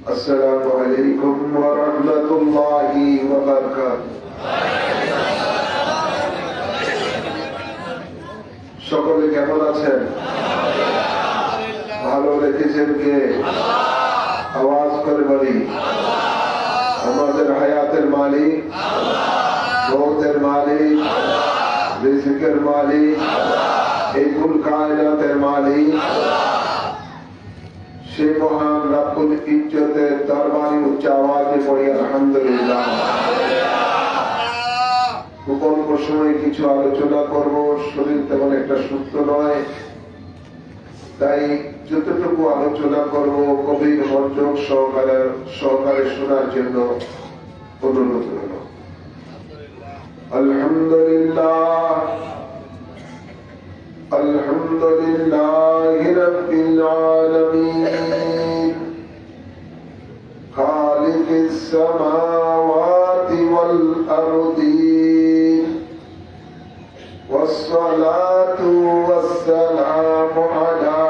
السلام عليكم ورحمة الله وبركاته সকলে কেমন আছেন? ভালো রেখেছেন কে? আওয়াজ করে বলি আমাদের হায়াতের মালিক, মওতের মালিক, রিজিকের মালিক, এই কুল কায়নাতের মালিক, সে মহান রব্বুল ইজ্জতের দরবারে উচ্চ আওয়াজে পড়ি আলহামদুলিল্লাহ। অল্প সময়ে কিছু আলোচনা করব, শরীর তেমন একটা সুস্থ নয়, তাই যতটুকু আলোচনা করব গভীর মনোযোগ সহকারে শোনার জন্য অনুরোধ রইল। আলহামদুলিল্লাহ আলহামদুলিল্লাহি রাব্বিল আলামিন খালিকিস সামাওয়াতি ওয়াল আরদিন والصلاة والسلام على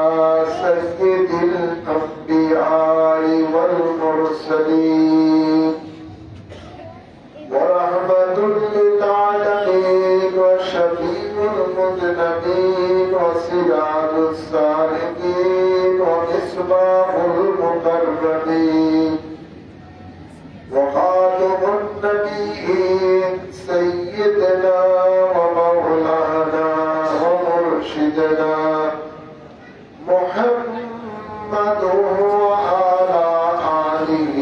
سيد الأنبياء والمرسلين ورحمة للعالمين وشفيع المذنبين وسراج السالكين ومصباح المقربين وخاتم النبيين سيدنا ومولانا ومرشدنا محمد وعلى آله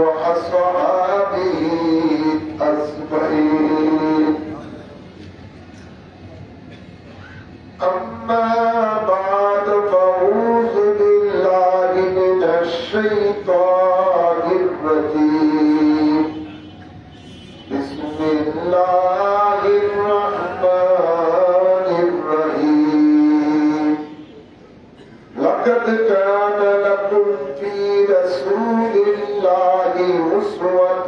وأصحابه أجمعين. أما بعد فأعوذ بالله من الشيطان الرجيم. بسم الله الرحمن الرحيم. لقد كان لكم في رسول الله أسوة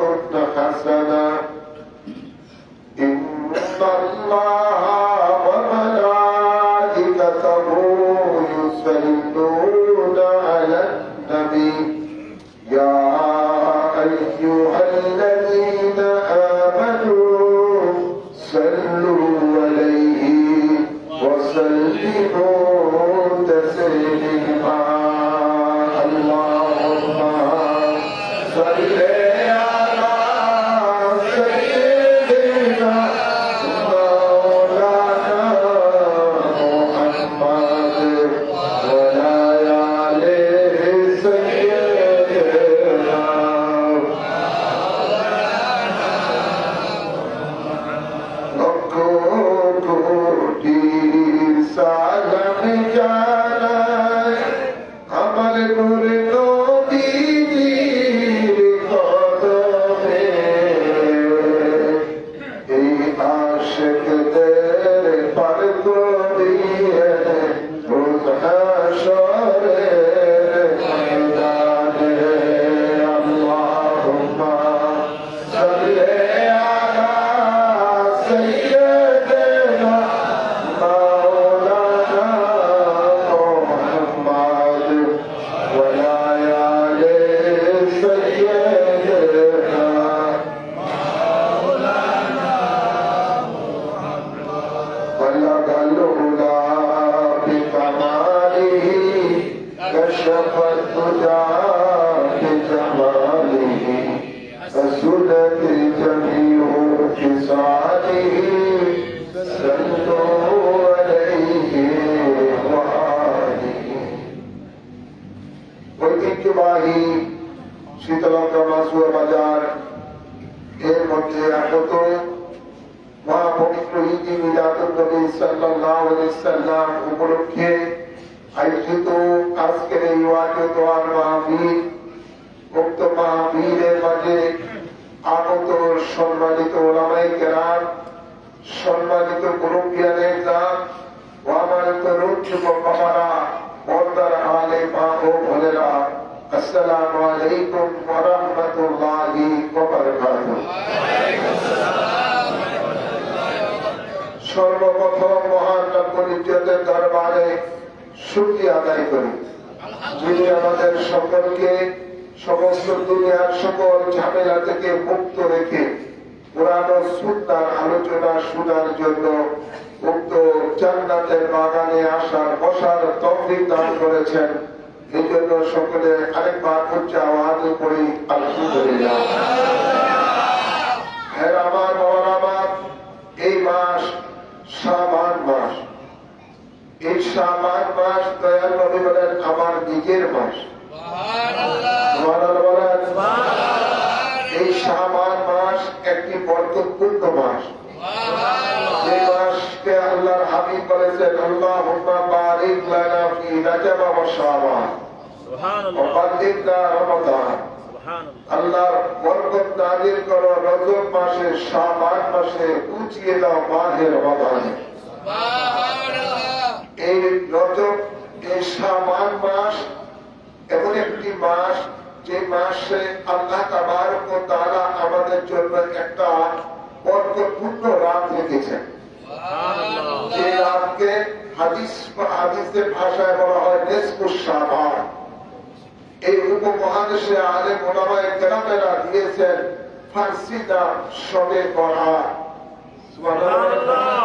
حسنة. إن الله وملائكته يصلون على النبي يا أيها الذين آمنوا صلوا عليه وسلموا تسليما. اللهم صل على سيدنا مولانا محمد وعلى آل سيدنا. লক্ষ কোটি সালাম জানাই আমার নূরে নবীজির কদমে। এই আশিকদের পার করিয়ে রোজ হাশরের ময়দানে। আল্লাহুম্মা সাল্লি আলা সাইয়্যিদিনা মাওলানা মুহাম্মদ ওয়া আলা আলি সাইয়্যিদিনা بلغ العلا بكماله كشف الدجى بجماله فسدت جميع خصاله صلوا عليه وآله. ঐতিহ্যবাহী শীতলঙ্কা মাসুয়া বাজার এর মধ্যে আগত মহা পবিত্র ঈদ মিলাদুন নবী সাল্লাল্লাহু আলাইহি সাল্লাম উপলক্ষে আয়োজিত আজকের এই ওয়াকিয়া দোয়ার মাহফিল, উক্ত মাহফিলের মাঝে আগত সম্মানিত উলামায়ে কেরাম, সম্মানিত মুরব্বিয়ানে জান ও আমার তরুণ যুবক বাবারা, পর্দার আলে মা ও বোনেরা, আসসালামু আলাইকুম ওয়া রাহমাতুল্লাহি ওয়া বারাকাতুহু। সর্বপ্রথম মহান রব্বুল ইজ্জতের দরবারে শুকরিয়া আদায় করি, যিনি আমাদের সকলকে সমস্ত দুনিয়ার সকল ঝামেলা থেকে মুক্ত রেখে কোরআন ও সুন্নাহর আলোচনা শোনার জন্য উক্ত জান্নাতের বাগানে আসার বসার তৌফিক দান করেছেন। এই জন্য সকলে আরেকবার উচ্চ আওয়াজে পড়ি আলহামদুলিল্লাহ। হ্যাঁ আমার বাবার আমার, এই মাস শাবান মাস। এই শাবান মাস দয়াল নবী বলেন আমার নিজের মাস। সুবহানাল্লাহ বলেন। এই শাবান মাস একটি বরকতপূর্ণ মাস। যে মাসকে আল্লাহর হাবিব বলেছেন আল্লাহুম্মা বারিক লানা ফি রাজাব ওয়া শাবান ওয়া বাল্লিগনা রমাদান। আল্লাহ বরকত নাযিল করো রজব মাসে, শাবান মাসে, উঁচিয়ে দাও মাহে রমাদানে। এই রজব, এই শাবান মাস এমন একটি মাস যে মাসে আল্লাহ তাবারক ওয়া তাআলা আমাদের জন্য একটা বরকতপূর্ণ রাত রেখেছেন। যে রাতকে হাদিসের ভাষায় বলা হয় নিসফুশ শাবান। এই উপমহাদেশে আলেম ওলামায়ে কেরামেরা দিয়েছেন ফার্সি নাম শবে বরাত। সুবহানাল্লাহ।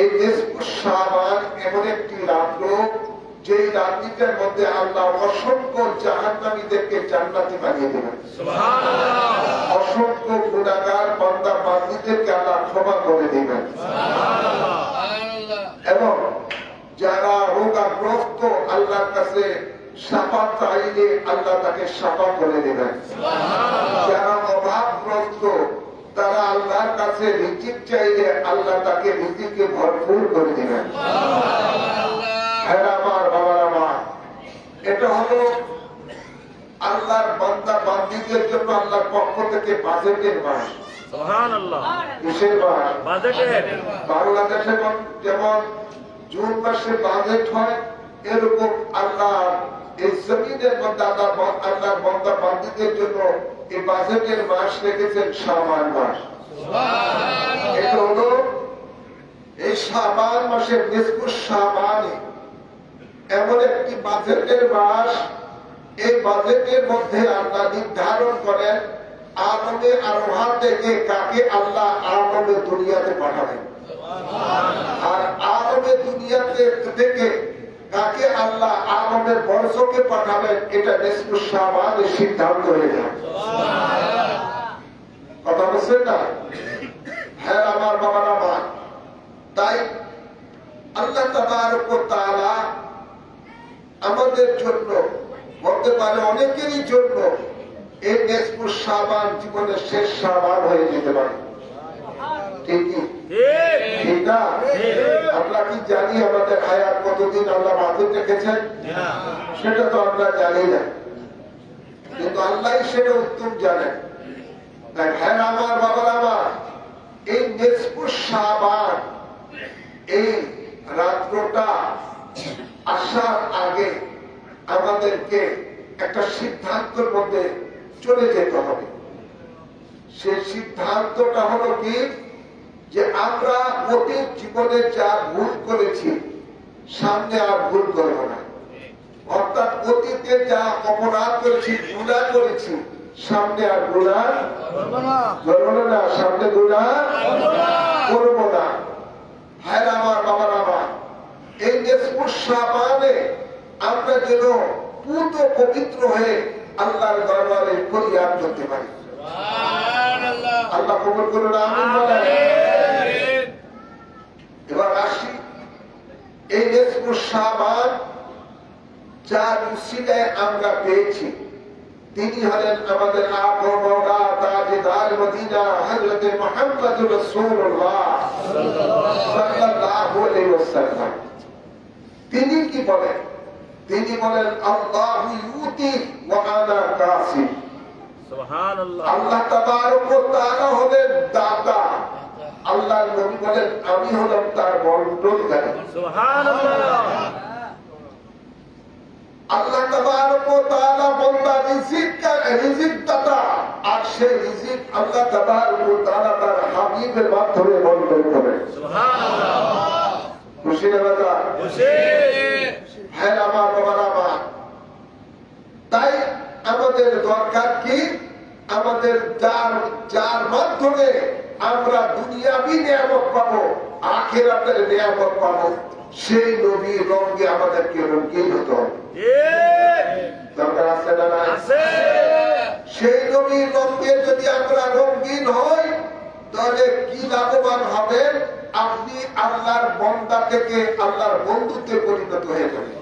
এই নিসফুশ শাবান এমন একটি রাত যে রাত্রিটার মধ্যে আল্লাহ অসংখ্য জাহান্নামীদেরকে জান্নাতি বানিয়ে দেবেন। সুবহানাল্লাহ। অসংখ্য গুনাহগার বান্দা বান্দীদেরকে আল্লাহ ক্ষমা করে দিবেন। সুবহানাল্লাহ। এবং যারা রোগাগ্রস্ত আল্লাহর কাছে শাফা চাইলে আল্লাহ তাকে শাফা করে দিবেন। সুবহানাল্লাহ। যারা অভাবগ্রস্ত তারা আল্লাহর কাছে রিজিক চাইলে আল্লাহ তাকে রিজিকে ভরপুর করে দিবেন। সুবহানাল্লাহ। হ্যাঁ আমার বাবার আমার, এটা হলো আল্লাহর বান্দা বান্দীদের জন্য আল্লাহর পক্ষ থেকে বাজেটের মাস। সুবহানাল্লাহ। কিসের মাস? বাজেটের। বাংলাদেশে যেমন জুন মাসে বাজেট হয়, এরকম আল্লাহ এই জমিনের মধ্যে আল্লাহর বান্দা বান্দীদের জন্য এই বাজেটের মাস রেখেছেন শাবান মাস। সুবহানাল্লাহ। এটা হলো এই শাবান মাসের নিসফুশ শাবানে এমন একটি বাজেটের মাস। এই বাজেটের মধ্যে আল্লাহ নির্ধারণ করেন আদমে আরোহা থেকে কাকে আল্লাহ আদমে দুনিয়াতে পাঠাবেন, আর আদমে দুনিয়াতে থেকে কাকে আল্লাহ আদমের বংশকে পাঠাবেন। এটা নিসফুশ শাবানের সিদ্ধান্ত হয়ে যায়। কথা বলছেন না? হ্যাঁ আমার বাবার আমার, তাই আল্লাহ তাবারক ওয়া তাআলা আমাদের জন্য বলতে পারে অনেকেরই জন্য এই নিসফুশ শাবান জীবনের শেষ শাবান হয়ে যেতে পারে। ঠিক না? আমরা কি জানি আমাদের হায়াত কতদিন আল্লাহ বাঁধে রেখেছেন? সেটা তো আমরা জানি না, কিন্তু আল্লাহ সেটা উত্তম জানেন। তাই হ্যাঁ আমার বাবার আমার, এই নিসফুশ শাবান এই রাত্রটা আসার আগে আমাদেরকে একটা সিদ্ধান্তের মধ্যে চলে যেতে হবে। সেই সিদ্ধান্তটা হলো কি, যে আমরা অতীত জীবনে যা ভুল করেছি সামনে আর ভুল করব না। অর্থাৎ অতীতে যা অপরাধ করেছি, গুনাহ করেছি, সামনে আর গুনাহ করব না। সামনে গুনাহ করব না। হ্যাঁ আমার বাবার আমার, এই নিসফুশ শাবানে আমরা যেন পুত পবিত্র হয়ে আল্লাহর দরবারে ফরিয়াদ করতে পারি। সুবহানাল্লাহ। আল্লাহ কবুল করুন, আমিন বলেন। এবার আসি এই নিসফুশ শাবান যার উসিলায় আমরা পেয়েছি, তিনি হলেন আমাদের আকা মাওলা তাজদার মদিনা হযরত মুহাম্মদুর রাসূলুল্লাহ সাল্লাল্লাহু আলাইহি ওয়াসাল্লাম। তিনি কি বলেন? তিনি বলেন আল্লাহু ইউতি ওয়া আনা কাসিম। সুবহানাল্লাহ। আল্লাহ তাবারক ওয়া তাআলা হলেন দাতা। আল্লাহর নবী বলেন আমি হলাম তার বন্টনকারী। সুবহানাল্লাহ। আল্লাহ তাবারক ওয়া তাআলা বান্দা রিজিক দাতা, আর সেই রিজিক আল্লাহ তাবারক ওয়া তাআলা তার হাবিবের মাধ্যমে বন্টন করেন। সুবহানাল্লাহ। খুশি না বাবা? খুশি। হ্যাঁ আমার বাবা আমার, তাই দরকার কি আমাদের যার যার মাধ্যমে আমরা দুনিয়াবি নিয়ামত পাবো, আখিরাতের নিয়ামত পাবো, সেই নবীর রঙে আমাদেরকে রঙিন হতে হবে। দরকার আছে না নাই? সেই নবীর রঙে যদি আমরা রঙিন হই তাহলে কি লাভবান হবেন? আপনি আল্লাহর বান্দা থেকে আল্লাহর বন্ধুতে পরিণত হয়ে যাবেন।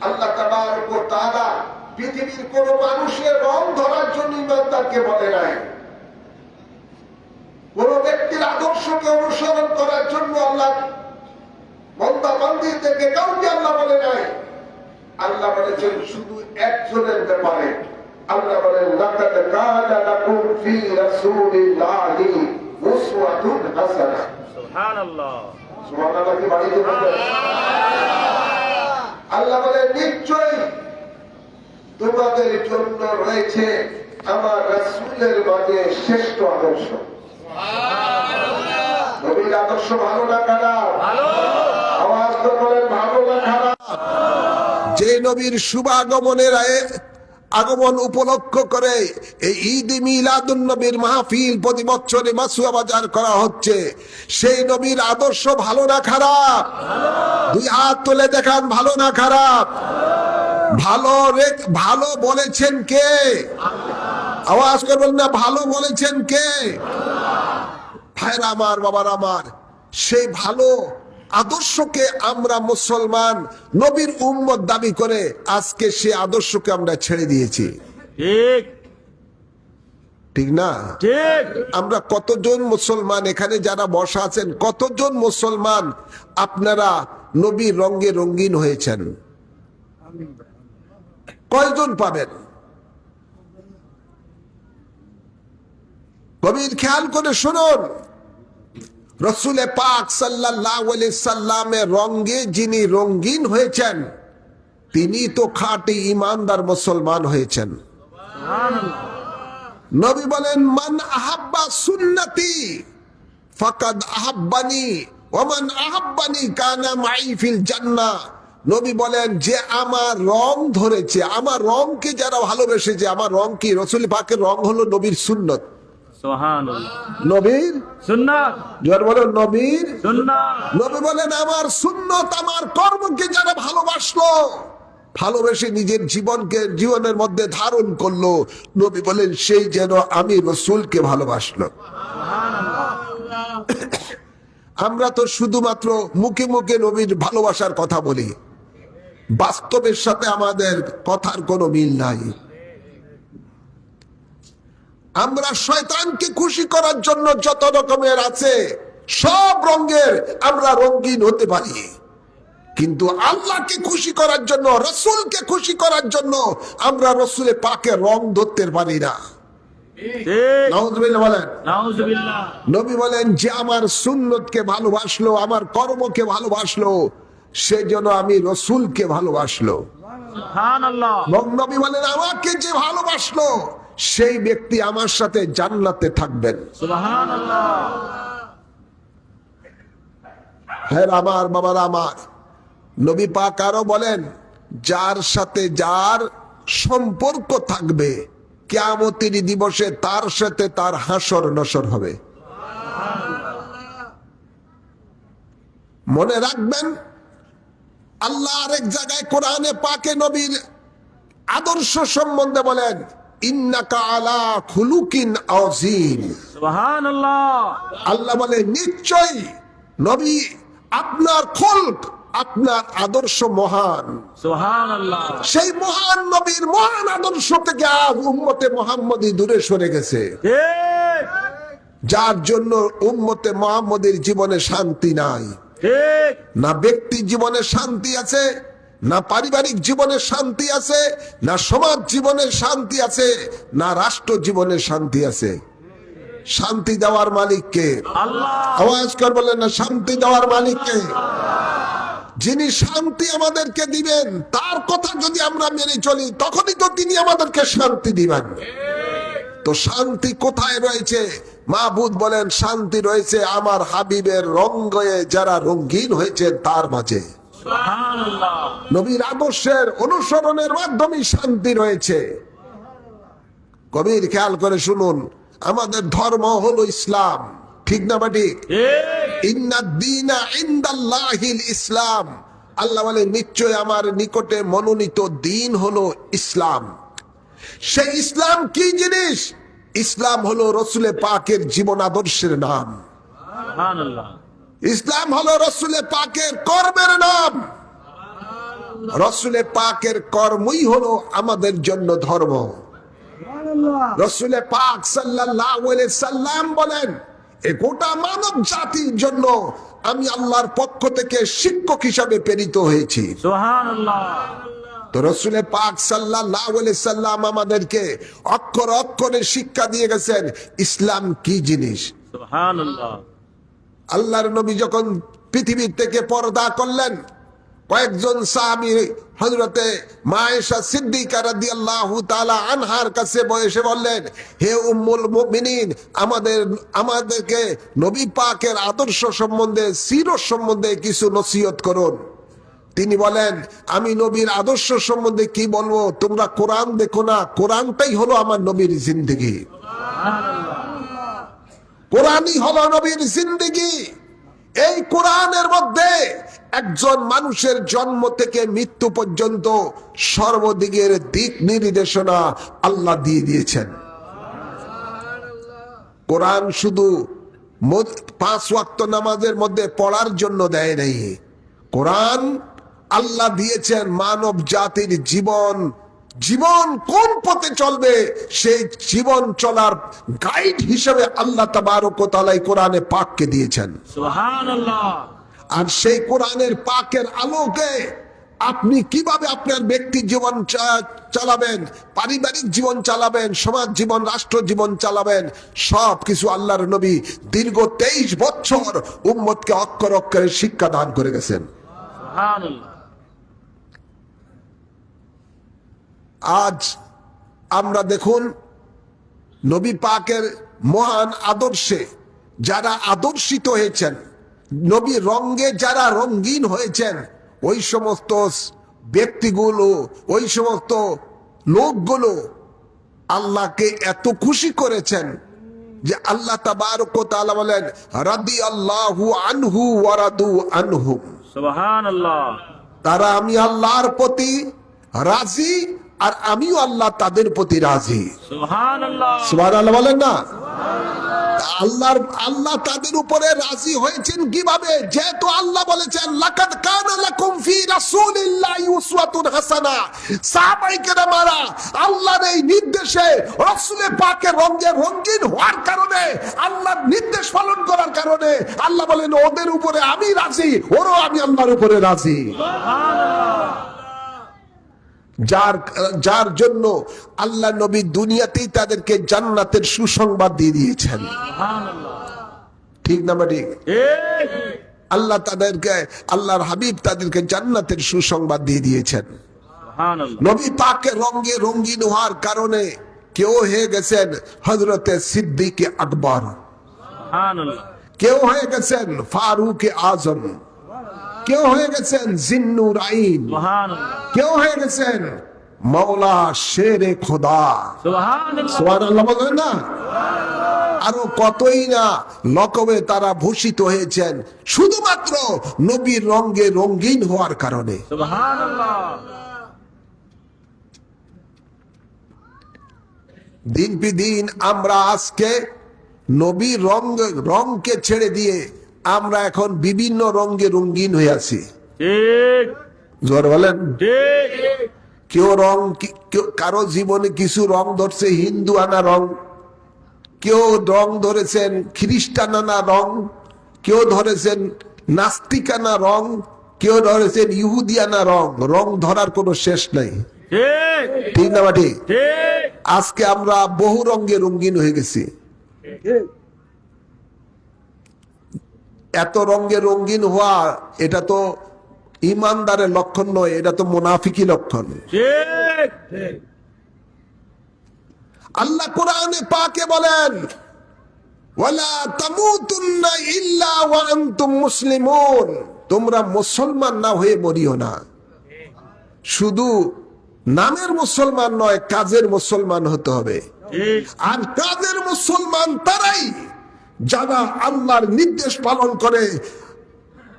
আল্লাহ তাবারক ওয়া তাআলা পৃথিবীর কোন মানুষের রং ধরার জন্য ইমানদারকে বলে নাই, কোন ব্যক্তির আদর্শকে অনুসরণ করার জন্য আল্লাহ বান্দা বান্দীদেরকে কাউকে আল্লাহ বলে নাই। আল্লাহ বলেছেন শুধু একজনের ব্যাপারে। আল্লাহ বলেন লাকাদ কানা লাকুম ফি রাসূলিল্লাহি উসওয়াতুন হাসানাহ। সুবহানাল্লাহ। সুবহানাল্লাহ কি বাড়িতে বলবেন? আল্লাহ বলেন নিশ্চয়ই তোমাদের জন্য রয়েছে আমার রাসূলের মাঝে শ্রেষ্ঠ আদর্শ। নবীর আদর্শ ভালো না খারাপ? ভালো। আওয়াজ করে বলেন ভালো না খারাপ? যে নবীর শুভাগমনের আগমন উপলক্ষ করে এই ঈদ মিলাদুন নবীর মাহফিল প্রতি বছরে মাসুয়া বাজার করা হচ্ছে, সেই নবীর আদর্শ ভালো না খারাপ? দুই হাত তুলে দেখান, ভালো না খারাপ? ভালো ভালো বলেছেন কে? আওয়াজ করবেন না, ভালো বলেছেন কে? ভাইরা আমার, বাবার আমার, সেই ভালো আদর্শকে আমরা মুসলমান নবীর উম্মত দাবি করে আজকে সে আদর্শকে আমরা ছেড়ে দিয়েছি। ঠিক ঠিক না? ঠিক। আমরা কতজন মুসলমান এখানে যারা বসা আছেন, কতজন মুসলমান আপনারা নবীর রঙে রঙিন হয়েছেন? কয়জন পাবেন? গভীর খেয়াল করে শুনুন, রসুলে পাক সাল্লাল্লাহু আলাইহি সাল্লামের রঙে যিনি রঙিন হয়েছেন তিনি তো খাঁটি ঈমানদার মুসলমান হয়েছেন। নবী বলেন মান আহাব্বা সুন্নতি ফাকাদ আহাব্বানি ওয়া মান আহাব্বানি কানা মাই ফিল জান্নাহ। নবী বলেন যে আমার রং ধরেছে, আমার রংকে যারা ভালোবেসেছে, আমার রং কি? রসুল পাকের রং হলো নবীর সুন্নত। নবীর সুন্নাত। যারা বলেন নবীর সুন্নাত। নবী বলেন আমার সুন্নত, আমার কর্মকে যারা ভালোবাসলো, ভালোবেসে নিজের জীবনের মধ্যে ধারণ করলো, নবী বলেন সেই যেন আমি রসুলকে ভালোবাসলো। আমরা তো শুধুমাত্র মুখে মুখে নবীর ভালোবাসার কথা বলি, বাস্তবের সাথে আমাদের কথার কোনো মিল নাই। আমরা শয়তানকে খুশি করার জন্য যত রকমের আছে সব রঙের আমরা রঙিন হতে পারি, কিন্তু আল্লাহকে খুশি করার জন্য, রসুলকে খুশি করার জন্য আমরা রসুলের পাকে রং ধরতে পারি না। নাউজুবিল্লাহ বলেন। নাউজুবিল্লাহ। নবী বলেন যে আমার সুন্নতকে ভালোবাসলো, আমার কর্মকে ভালোবাসলো, সেজন্য আমি রসুলকে ভালোবাসলো। সুবহানাল্লাহ। নবী বলেন আমাকে যে ভালোবাসলো সেই ব্যক্তি আমার সাথে জান্নাতে থাকবেন। সুবহানাল্লাহ। হ্যাঁ আমার বাবার আমার, নবী পাক আরো বলেন যার সাথে যার সম্পর্ক থাকবে কিয়ামতের দিবসে তার সাথে তার হাসর নসর হবে। মনে রাখবেন আল্লাহ আরেক জায়গায় কোরআনে পাকে নবীর আদর্শ সম্বন্ধে বলেন ইন্নাকা আলা খুলুকিন আযীম। সুবহানাল্লাহ। আল্লাহ বলে নিশ্চয়ই নবী আপনার খুলক, আপনার আদর্শ মহান। সুবহানাল্লাহ। সেই মহান নবীর মহান আদর্শ থেকে আজ উম্মতে মুহাম্মদী দূরে সরে গেছে, ঠিক, যার জন্য উম্মতে মুহাম্মদের জীবনে শান্তি নাই। ঠিক না? ব্যক্তি জীবনে শান্তি আছে না, পারিবারিক জীবনে শান্তি আছে না, সমাজ জীবনে শান্তি আছে না, রাষ্ট্র জীবনে শান্তি আছে। শান্তি দেওয়ার মালিক কে? আল্লাহ। আওয়াজ করে বলেন না, শান্তি দেওয়ার মালিক কে? যিনি শান্তি আমাদেরকে দিবেন তার কথা যদি আমরা মেনে চলি তখনই তো তিনি আমাদেরকে শান্তি দিবেন। তো শান্তি কোথায় রয়েছে? মাহবুব বলেন শান্তি রয়েছে আমার হাবিবের রঙে যারা রঙিন হয়েছে তার মাঝে। নবীর আদর্শের অনুসরণের মাধ্যমে শান্তি রয়েছে। গভীর খেয়াল করে শুনুন, আমাদের ধর্ম হলো ইসলাম, ঠিক না বাটি? ইন্নাদ-দীনা ইনদাল্লাহিল ইসলাম। আল্লাহ বলে নিশ্চয় আমার নিকটে মনোনীত দিন হলো ইসলাম। সেই ইসলাম কি জিনিস? ইসলাম হলো রসুলে পাকের জীবন আদর্শের নাম। ইসলাম হলো রসুলে পাকের কর্মের নাম। রসুলে পাকের কর্মই হলো আমাদের জন্য ধর্ম। রসুলে পাক সাল্লাল্লাহু আলাইহি সাল্লাম বলেন, এ গোটা মানব জাতির জন্য আমি আল্লাহর পক্ষ থেকে শিক্ষক হিসাবে প্রেরিত হয়েছি। সুবহানাল্লাহ। তো রসুলে পাক সাল্লাল্লাহু আলাইহি সাল্লাম আমাদেরকে অক্ষর অক্ষরে শিক্ষা দিয়ে গেছেন ইসলাম কি জিনিস। সুবহানাল্লাহ। আল্লাহর নবী যখন পৃথিবী থেকে পর্দা করলেন, কয়েকজন সাহাবী হযরতে মা আয়েশা সিদ্দিকা রাদিয়াল্লাহু তাআলা আনহার কাছে বসে বললেন, হে উম্মুল মুমিনিন, আমাদেরকে নবী পাকের আদর্শ সম্বন্ধে, সিরত সম্বন্ধে কিছু নসিহত করুন। তিনি বলেন, আমি নবীর আদর্শ সম্বন্ধে কি বলবো, তোমরা কোরআন দেখো না, কোরআনটাই হলো আমার নবীর জিন্দেগি। কোরআনই হলো নবীর জিন্দেগি। এই কোরআনের মধ্যে একজন মানুষের জন্ম থেকে মৃত্যু পর্যন্ত সর্বদিকের দিক নির্দেশনা আল্লাহ দিয়ে দিয়েছেন। কোরআন শুধু 5 ওয়াক্ত নামাজের মধ্যে পড়ার জন্য দেয় নাই। কোরআন আল্লাহ দিয়েছেন মানব জাতির জীবন কোন পথে চলবে সেই জীবন চলার গাইড হিসেবে আল্লাহ তাবারক ওয়া তাআলা কোরআনে পাককে দিয়েছেন। সুবহানাল্লাহ। আর সেই কোরআনের পাকের আলোকে আপনি কিভাবে আপনার ব্যক্তি জীবন চালাবেন, পারিবারিক জীবন চালাবেন, সমাজ জীবন, রাষ্ট্র জীবন চালাবেন, সব কিছু আল্লাহর নবী দীর্ঘ 23 বছর উম্মতকে অক্ষর অক্ষরে শিক্ষা দান করে গেছেন। সুবহানাল্লাহ। আজ আমরা দেখুন নবী পাকের মহান আদর্শে যারা আদর্শিত হয়েছেন, নবী রঙ্গে যারা রঙ্গিন হয়েছেন, ওই সমস্ত ব্যক্তিগুলো, ওই সমস্ত লোকগুলো আল্লাহকে এত খুশি করেছেন যে আল্লাহ তাবারক ওয়া তাআলা বলেন, রাদিয়াল্লাহু আনহু ওয়া রাদু আনহু। সুবহানাল্লাহ। তারা আমি আল্লাহর প্রতি রাজি আর আমিও আল্লাহ তাদের প্রতি রাজি। সুবহানাল্লাহ। সুবহানাল্লাহ বলেন না? আল্লাহ তাদের উপরে রাজি হয়েছেন কিভাবে? যেহেতু আল্লাহ বলেছেন, লাকাদ কানা লাকুম ফি রাসূলিল্লাহি উসওয়াতুন হাসানা। সাহাবায়ে কেরামরা আল্লাহর এই নির্দেশে রাসূলে পাকের রঙে রঙিন হওয়ার কারণে, আল্লাহর নির্দেশ পালন করার কারণে আল্লাহ বলেন, ওদের উপরে আমি রাজি, ওরও আমি আল্লাহর উপরে রাজি। সুবহানাল্লাহ। যার জন্য আল্লাহ নবী দুনিয়াতেই তাদেরকে জান্নাতের সুসংবাদ দিয়ে দিয়েছেন। ঠিক না ঠিক? আল্লাহ তাদেরকে, আল্লাহর হাবিব তাদেরকে জান্নাতের সুসংবাদ দিয়ে দিয়েছেন। নবী পাকের রঙে রঙিন হওয়ার কারণে কেউ হয়ে গেছেন হযরতে সিদ্দিক আকবর, কেউ হয়ে গেছেন ফারুক আজম, কেউ হয়ে গেছেন জিন্নুর আইন, কেউ হয়ে গেছেন মাওলা শেরে খোদা। সুবহানাল্লাহ বলেন না? আরো কতই না লকবে তারা ভূষিত হয়েছেন শুধুমাত্র নবীর রঙে রঙিন হওয়ার কারণে। দিন পি দিন আমরা আজকে নবীর রঙকে ছেড়ে দিয়ে আমরা এখন বিভিন্ন রঙে রঙিন হয়ে আছি। জোর বলেন। কারো জীবনে কিছু রং ধরছে হিন্দু আনা রং, কেউ রং ধরেছেন খ্রিস্টান আনা রং, কেউ ধরেছেন নাস্তিক আনা রং, কেউ ধরেছেন ইহুদি আনা রং। রং ধরার কোনো শেষ নাই। ঠিক না ঠিক? আজকে আমরা বহু রঙে রঙিন হয়ে গেছি। এত রঙে রঙিন হওয়া এটা তো ইমানদারের লক্ষণ নয়, এটা তো মুনাফিকি লক্ষণ। আল্লাহ কোরআনে পাকে বলেন, ওয়ালা তামুতুন্না ইল্লা ওয়া আনতুম মুসলিমুন। তোমরা মুসলমান না হয়ে মরিও না। শুধু নামের মুসলমান নয়, কাজের মুসলমান হতে হবে। ঠিক। আর কাদের মুসলমান তারাই যারা আল্লাহর নির্দেশ পালন করে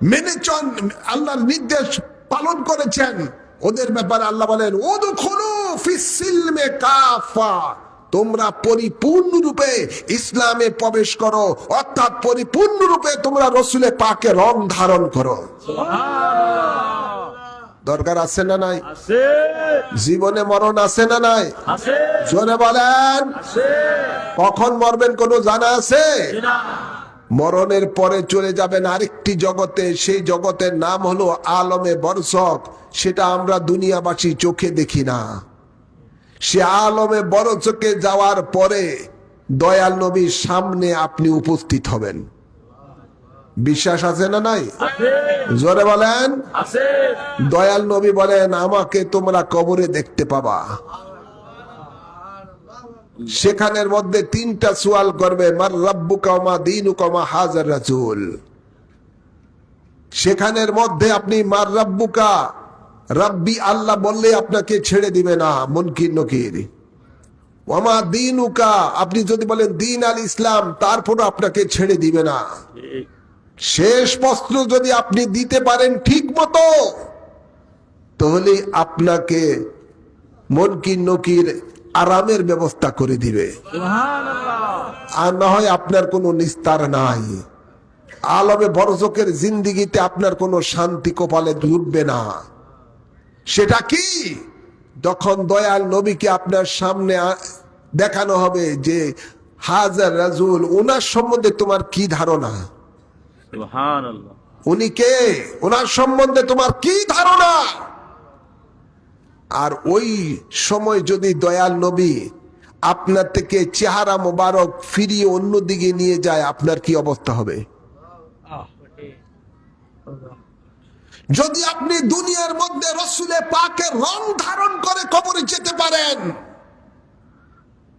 মেনে চল, আল্লাহর নির্দেশ পালন করেছেন। ওদের ব্যাপারে আল্লাহ বলেন উদখুলু ফিস সিলমে কাফা, তোমরা পরিপূর্ণরূপে ইসলামে প্রবেশ করো, অর্থাৎ পরিপূর্ণরূপে তোমরা রসুলে পাকে রং ধারণ করো। দরকার আছে না নাই? আছে জীবনে মরণ আছে না নাই? আছে জোরে বলেন। আছে কখন মরবেন কোনো জানা আছে? না। মরণের পরে চলে যাবেন আরেকটি জগতে, সেই জগতের নাম হলো আলমে বরজখ। সেটা আমরা দুনিয়াবাসী চোখে দেখি না। সে আলমে বরজখে যাওয়ার পরে দয়াল নবীর সামনে আপনি উপস্থিত হবেন। বিশ্বাস আছে না নাই? আছে জোরে বলেন। আছে দয়াল নবী বলেন আমাকে তোমরা কবরে দেখতে পাবা। সেখানের মধ্যে তিনটা সওয়াল করবে, মার রাব্বুকা ওয়া মা দীনুকা ওয়া মা হাযার রাসূল। সেখানের মধ্যে আপনি মার রাব্বুকা, রাব্বি আল্লাহ বললে আপনাকে ছেড়ে দিবে না মুনকির নকির। ওয়া মা দীনুকা, আপনি যদি বলেন দ্বীন আল ইসলাম, তারপরও আপনাকে ছেড়ে দিবে না। ঠিক। শেষ প্রশ্ন যদি আপনি দিতে পারেন ঠিক মতো, তাহলে আপনাকে মুনকির নকির আরামের ব্যবস্থা করে দিবে। সুবহানাল্লাহ। আর না হয় আপনার কোনো নিস্তার নাই। আলমে বরজখের জিন্দিগিতে আপনার কোনো শান্তি কপালে জুটবে না। সেটা কি? যখন দয়াল নবীকে আপনার সামনে দেখানো হবে যে হাজার রাজুল, ওনার সম্বন্ধে তোমার কি ধারণা, সুবহানাল্লাহ। উনি কে, ওনার সম্বন্ধে তোমার কি ধারণা। আর ওই সময় যদি দয়াল নবী আপনার থেকে চেহারা মোবারক ফিরিয়ে অন্যদিকে নিয়ে যায়, আপনার কি অবস্থা হবে? যদি আপনি দুনিয়ার মধ্যে রসুলে পাকের রং ধারণ করে কবরে যেতে পারেন,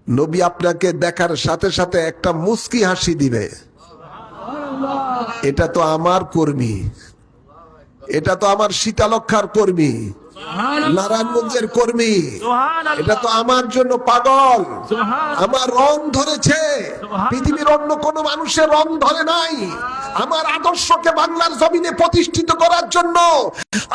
নবী আপনাকে দেখার সাথে সাথে একটা মুস্কি হাসি দিবে, এটা তো আমার কর্মী, এটা তো আমার শীতালক্ষার কর্মী, নারায়ণগঞ্জের কর্মী, এটা তো আমার জন্য পাগল, আমার রং ধরেছে, পৃথিবীর অন্য কোন মানুষের রং ধরে নাই। আমার আদর্শকে বাংলার জমিনে প্রতিষ্ঠিত করার জন্য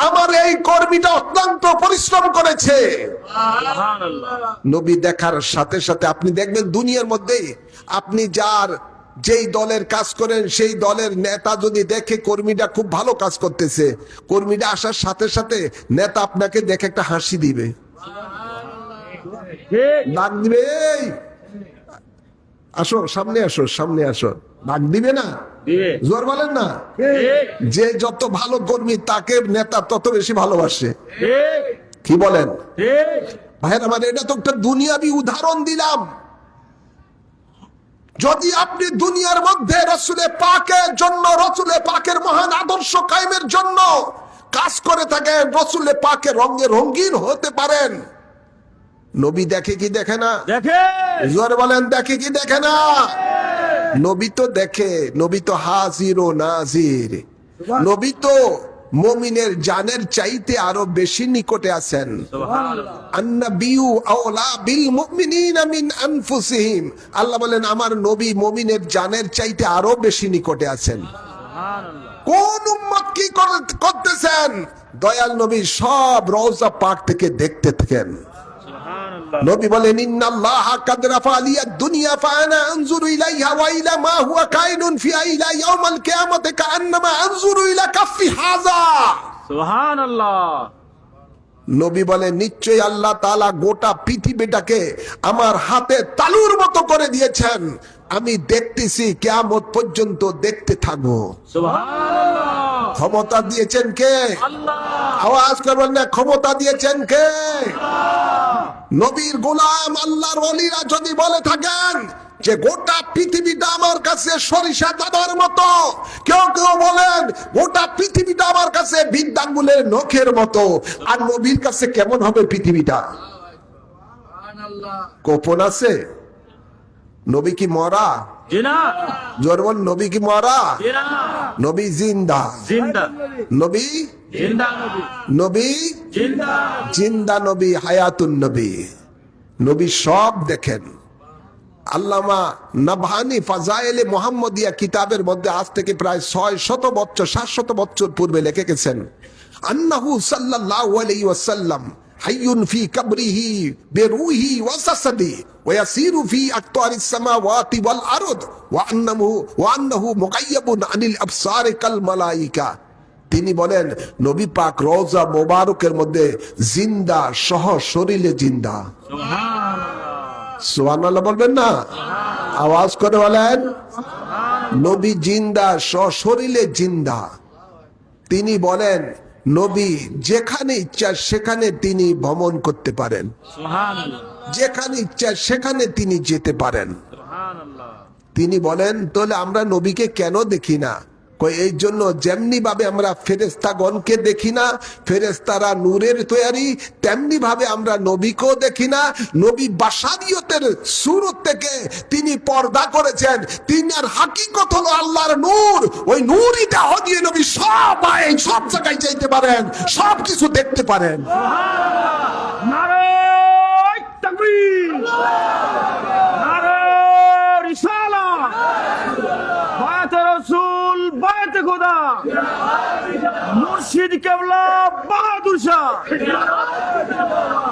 আমার এই কর্মীটা অত্যন্ত পরিশ্রম করেছে। সুবহানাল্লাহ। নবী দেখার সাথে সাথে আপনি দেখবেন দুনিয়ার মধ্যে আপনি যেই দলের কাজ করেন, সেই দলের নেতা যদি দেখে কর্মীটা খুব ভালো কাজ করতেছে, কর্মীটা আসার সাথে সাথে নেতা আপনাকে দেখে একটা হাসি দিবে, ঠিক। ডাক দিবে, এই আসো সামনে আসো, সামনে আসো, ডাক দিবে না? দিবে। জোর বলেন না? ঠিক। যে যত ভালো কর্মী তাকে নেতা তত বেশি ভালোবাসে। ঠিক। কি বলেন ঠিক। ভাইয়ের আমার? এটা তো একটা দুনিয়াবি উদাহরণ দিলাম। যদি আপনি দুনিয়ার মধ্যে রসুলে পাকের জন্য, রসুলে পাকের মহান আদর্শ কায়েমের জন্য কাজ করে থাকেন, রসুলে পাকের রঙে রঙিন হতে পারেন, নবী দেখে কি দেখে না? দেখে। জোরে বলেন, দেখে কি দেখে না? নবী তো দেখে। নবী তো হাজির ও নাজির। নবী তো মুমিনের জানের চাইতে আরো বেশি নিকটে আছেন। সুবহানাল্লাহ। আন্নাবিয়্যু আওলা বিল মুমিনিনা মিন আনফুসিহিম। আল্লাহ বলেন আমার নবী মুমিনের জানের চাইতে আরো বেশি নিকটে আছেন। সুবহানাল্লাহ। কোন উম্মত কি করতেছেন? দয়াল নবী সব রওজা পাক থেকে দেখতে থাকেন। সুবহানাল্লাহ। নবী বলেন ইন্নাল্লাহা কাদ রাফা আলিয়াদ দুনিয়া ফাআনা আনজুরু ইলাইহা ওয়া ইলা মা হুয়া কাইনুন ফিহা ইলা ইয়াউমাল কিয়ামাতি কাআন্নামা আনজুরু ইলা কাফি হাযা। সুবহানাল্লাহ। নবী বলেন নিশ্চয়ই আল্লাহ তাআলা গোটা পৃথিবীটাকে আমার হাতে তালুর মতো করে দিয়েছেন, আমি দেখতেছি, কিয়ামত পর্যন্ত দেখতে থাকবো। সুবহানাল্লাহ। ক্ষমতা দিয়েছেন কে? আল্লাহ। আওয়াজ করবেন না, ক্ষমতা দিয়েছেন কে? নবীর গোলাম আল্লাহর ওলিরা যদি বলে থাকেন যে গোটা পৃথিবীটা আমার কাছে সরিষা দানার মতো, কেউ কেউ বলেন গোটা পৃথিবীটা আমার কাছে বিদ্যাঙ্গুলের নখের মতো, আর নবীর কাছে কেমন হবে পৃথিবীটা? গোপন আছে? নবী কি মরা? জি না। জোর বল, নবী কি মরা? জি না। নবী জিন্দা। জিন্দা। নবী জিন্দা নবী। নবী জিন্দা। জিন্দা নবী, হায়াতুন নবী। নবী সব দেখেন। আল্লামা নাবহানি ফাজাইলে মুহাম্মদিয়া কিতাবের মধ্যে আজ থেকে প্রায় 600 বছর 700 বছর পূর্বে লিখে গেছেন, আন্নাহু সাল্লাল্লাহু আলাইহি ওয়াসাল্লাম হাইয়ুন ফি কবরিহি বিরূহি ওয়া জাসাদি ওয়া ইয়াসিরু ফি আকতারিস সামাওয়াতি ওয়াল আরদ ওয়া আন্নাহু মুগায়্যাবুন আনিল আবসারি কাল মালায়েকা। তিনি বলেন নবী পাক রওজা মোবারকের মধ্যে জিন্দা, সহ শরীরে জিন্দা। সুবহানাল্লাহ বলবেন না? আওয়াজ করে বলেন, নবী জিন্দা, সশরীরে জিন্দা। তিনি বলেন নবী যেখানে ইচ্ছা সেখানে তিনি ভ্রমণ করতে পারেন, যেখানে ইচ্ছা সেখানে তিনি যেতে পারেন। তিনি বলেন তাহলে আমরা নবীকে কেন দেখি না? এই জন্য যেমনি ভাবে আমরা ফেরেশতাগণকে দেখি না, ফেরেশতারা নূরের তৈরি, তেমনি ভাবে আমরা নবীকেও দেখি না। নবী বাশারিয়তের সূরত থেকে তিনি পর্দা করেছেন, তিনার হাকিকত হলো আল্লাহর নূর। ওই নূরইটা হদিয়ে নবী সব জায়গায় যাইতে পারেন, সব কিছু দেখতে পারেন। নারে তাকবীর, নারে রিসালাত, বায়াতে রাসূল, বায়াতে খোদা, মুর্শিদ কেবলা বাহাদুর শাহ,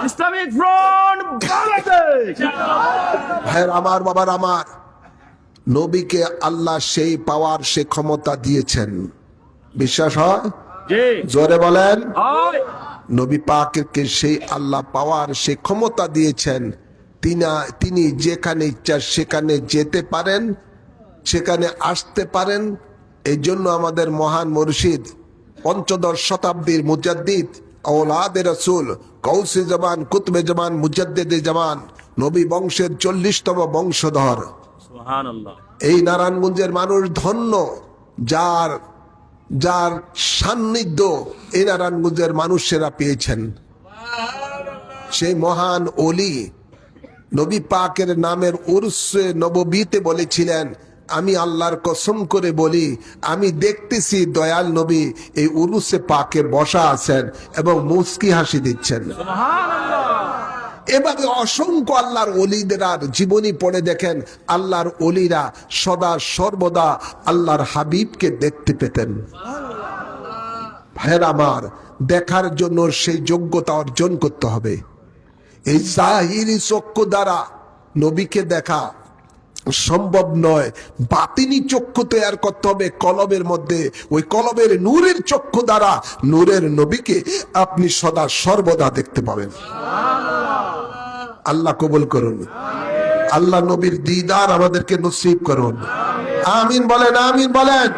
ইসলামিক ফ্রন্ট বাংলাদেশ। ভাইয়ের আমার, বাবার আমার, নবীকে আল্লাহ সেই পাওয়ার, সে ক্ষমতা দিয়েছেন। বিশ্বাস হয়? জি, জোরে বলেন। হয়। নবী পাককে সেই আল্লাহ পাওয়ার, সে ক্ষমতা দিয়েছেন। তিনি যেখানে ইচ্ছা সেখানে যেতে পারেন, সেখানে আসতে পারেন। এই জন্য আমাদের মহান মুর্শিদ, পঞ্চদশ শতাব্দীর মুজাদ্দিদ, আওলাদে রাসূল, গৌসে জামান, কুতবে জামান, মুজাদ্দিদে জামান, নবী বংশের 40তম বংশধর। সুবহানাল্লাহ। এই নারায়ণগঞ্জের মানুষ ধন্য, যার সান্নিধ্য এই নারায়ণগঞ্জের মানুষেরা পেয়েছেন। সেই মহান ওলি নবী পাকের নামের উরসে নববীতে বলেছিলেন, আমি আল্লাহর কসম করে বলি, আমি দেখতেছি দয়াল নবী এই উরুসে পাকে বসা আছেন এবং মুস্কি হাসি দিচ্ছেন। এভাবে অসংখ্য আল্লাহর ওলিদের জীবনী পড়ে দেখেন, আল্লাহর ওলিরা সদা সর্বদা আল্লাহর হাবিবকে দেখতে পেতেন। ভাইয়ের আমার, দেখার জন্য সেই যোগ্যতা অর্জন করতে হবে। এই জাহিরি চক্ষু দ্বারা নবীকে দেখা সম্ভব নয়, বাতিনি চক্ষু তৈরি করতে হবে কলবের মধ্যে। ওই কলবের নূরের চক্ষু দ্বারা নূরের নবীকে আপনি সদা সর্বদা দেখতে পাবেন। আল্লাহ কবুল করুন। আল্লাহ নবীর দিদার আমাদেরকে নসিব করুন। আমিন বলেন, আমিন বলেন।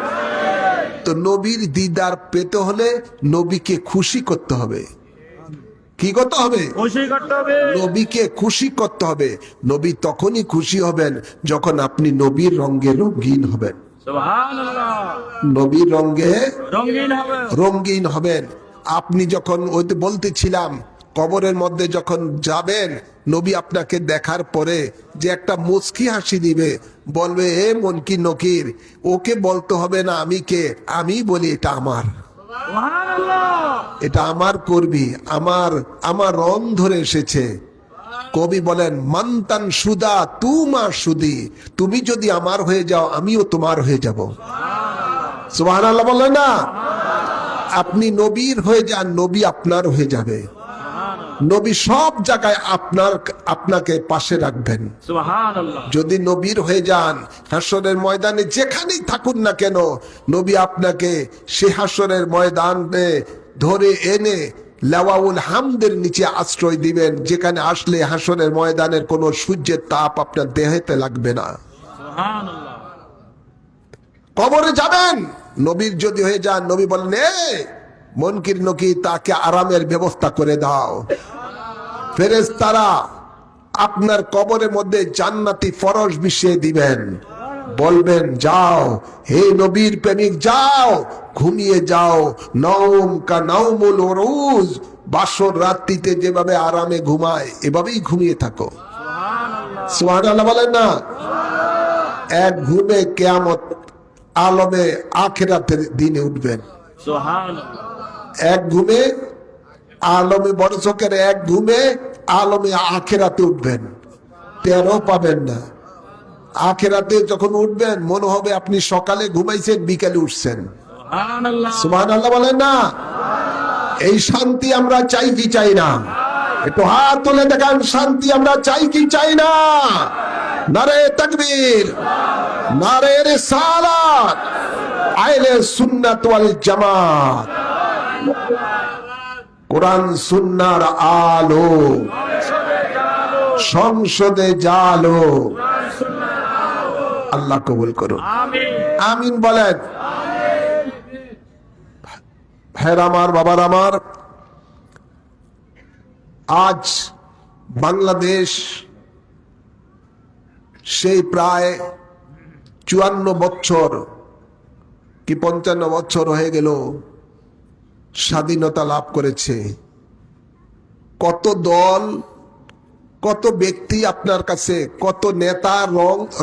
তো নবীর দিদার পেতে হলে নবীকে খুশি করতে হবে। কি করতে হবে? খুশি করতে হবে। নবীকে খুশি করতে হবে। নবী তখনই খুশি হবেন যখন আপনি নবীর রঙে রঙিন হবেন। সুবহানাল্লাহ। নবীর রঙে রঙিন হবেন। আপনি যখন ওই বলতেছিলাম, কবরের মধ্যে যখন যাবেন, নবী আপনাকে দেখার পরে যে একটা মুস্কি হাসি দিবে, বলবে এ মনকি নকির, ওকে বলতে হবে না আমি কে, আমি বলি এটা আমার, এটা আমার করবি, আমার রং ধরে এসেছে। কবি বলেন, মান্তান সুদা তুমা সুদি, তুমি যদি আমার হয়ে যাও আমিও তোমার হয়ে যাব। সুবহানাল্লাহ বলেন না? আপনি নবীর হয়ে যান, নবী আপনার হয়ে যাবে। নবী সব জায়গায় আপনাকে পাশে রাখবেন। সুবহানাল্লাহ। যদি নবীর হয়ে যান, হাসরের ময়দানে যেখানেই থাকুন না কেন, নবী আপনাকে সে হাসরের ময়দানে ধরে এনে লাওয়াউল হামদের নিচে আশ্রয় দিবেন, যেখানে আসলে হাসরের ময়দানের কোনো সূর্যের তাপ আপনার দেহেতে লাগবে না। সুবহানাল্লাহ। কবরে যাবেন, নবীর যদি হয়ে যান, নবী বলেন এ মুনকির নকির, তাকে আরামের ব্যবস্থা করে দাও। ফেরেশতারা আপনার কবরের মধ্যে জান্নাতি ফরশ বিছিয়ে দিবেন, বলবেন যাও হে নবীর প্রেমিক, যাও ঘুমিয়ে যাও। নওম কা নাওমুল উরুজ, বাসর রাত্রিতে যেভাবে আরামে ঘুমায় এভাবেই ঘুমিয়ে থাকো। সুবহানাল্লাহ বলেন না? এক ঘুমে কিয়ামত আলমে আখিরাতের দিনে উঠবেন। সুবহানাল্লাহ। এক ঘুমে আলমে বরজকের এক ঘুমে আলমে আখিরাতে উঠবেন, টেরও পাবেন না। আখেরাতে যখন উঠবেন মনে হবে আপনি সকালে ঘুমাইছেন বিকালে উঠছেন। সুবহানাল্লাহ। সুবহানাল্লাহ বলেন না? এই শান্তি আমরা চাই কি চাই না? একটু হাত তুলে দেখান, শান্তি আমরা চাই কি চাই না? নারে তাকবীর, নারে রিসালাত, আহলে সুন্নাত ওয়াল জামাত, কোরআন সুন্নাহর আলো, সংসদে জালো। আল্লাহ কবুল করুন, আমিন। আমিন বলেন। ভাইরা আমার, বাবার আমার, আজ বাংলাদেশ সেই প্রায় 54 বছর কি 55 বছর হয়ে গেল স্বাধীনতা লাভ করেছে। কত দল, কত ব্যক্তি আপনার কাছে, কত নেতা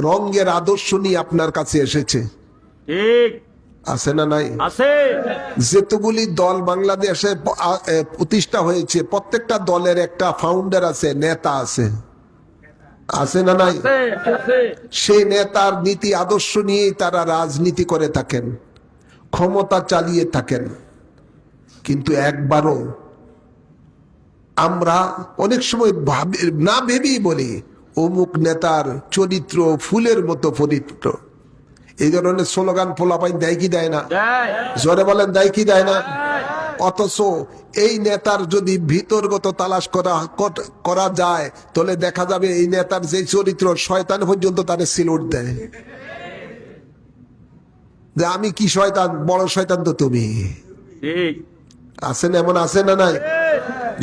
রঙের আদর্শ নিয়ে আপনার কাছে এসেছে, ঠিক আছে না নাই? আছে। যেতগুলি দল বাংলাদেশে প্রতিষ্ঠা হয়েছে প্রত্যেকটা দলের একটা ফাউন্ডার আছে, নেতা আছে, আছে না নাই? আছে, আছে। সেই নেতার নীতি আদর্শ নিয়েই তারা রাজনীতি করে থাকেন, ক্ষমতা চালিয়ে থাকেন। কিন্তু একবারও আমরা অনেক সময় না ভেবেই বলি অমুক নেতার চরিত্র ফুলের মতো পবিত্র। এই ধরনের স্লোগান পোলাপাইন দেয় কি দেয় না? দেয়। জোরে বলেন, দেয় কি দেয় না? অথচ এই নেতার যদি ভিতরগত তালাশ করা যায় তাহলে দেখা যাবে এই নেতার যে চরিত্র, শয়তান পর্যন্ত তার সিলুট দেয় যে আমি কি শয়তান, বড় শয়তান তো তুমি। ঠিক আছেন এমন, আছে না নাই?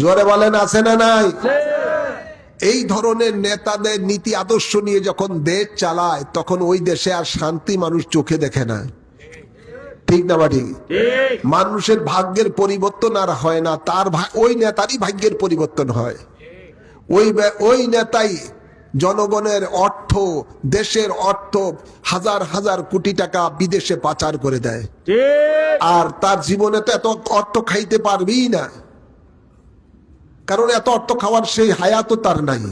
জোরে বলেন, আছে না নাই? এই ধরনের নেতাদের নীতি আদর্শ নিয়ে যখন দেশ চালায় তখন ওই দেশে আর শান্তি মানুষ চোখে দেখে না। ঠিক না বা ঠিক? ঠিক মানুষের ভাগ্যের পরিবর্তন আর হয় না, তার ওই নেতারই ভাগ্যের পরিবর্তন হয়। ওই নেতাই জনগণের অর্থ, দেশের অর্থ হাজার হাজার কোটি টাকা বিদেশে পাচার করে দেয়, ঠিক আর তার জীবনে তো এত অর্থ খাইতে পারবেই না, কারণ এত অর্থ খাওয়ার সেই হায়াতও তার নাই।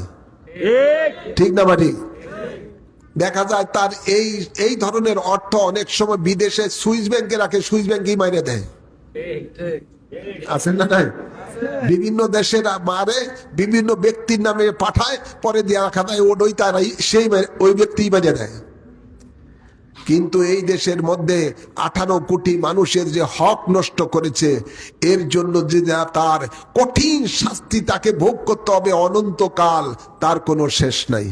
ঠিক ঠিক না বা ঠিক? দেখা যায় তার এই ধরনের অর্থ অনেক সময় বিদেশে সুইস ব্যাংকে রাখে, সুইস ব্যাংকেই মাইরে দেয়। আছেন না নাই? বিভিন্ন দেশের মারে বিভিন্ন ব্যক্তির নামে পাঠায়, পরে দেওয়া খাতায় ওই তারাই সেই ওই ব্যক্তি মেরে দেয়। কিন্তু এই দেশের মধ্যে 18 কোটি মানুষের যে হক নষ্ট করেছে, এর জন্য যে তার কঠিন শাস্তি তাকে ভোগ করতে হবে অনন্তকাল, তার কোনো শেষ নাই।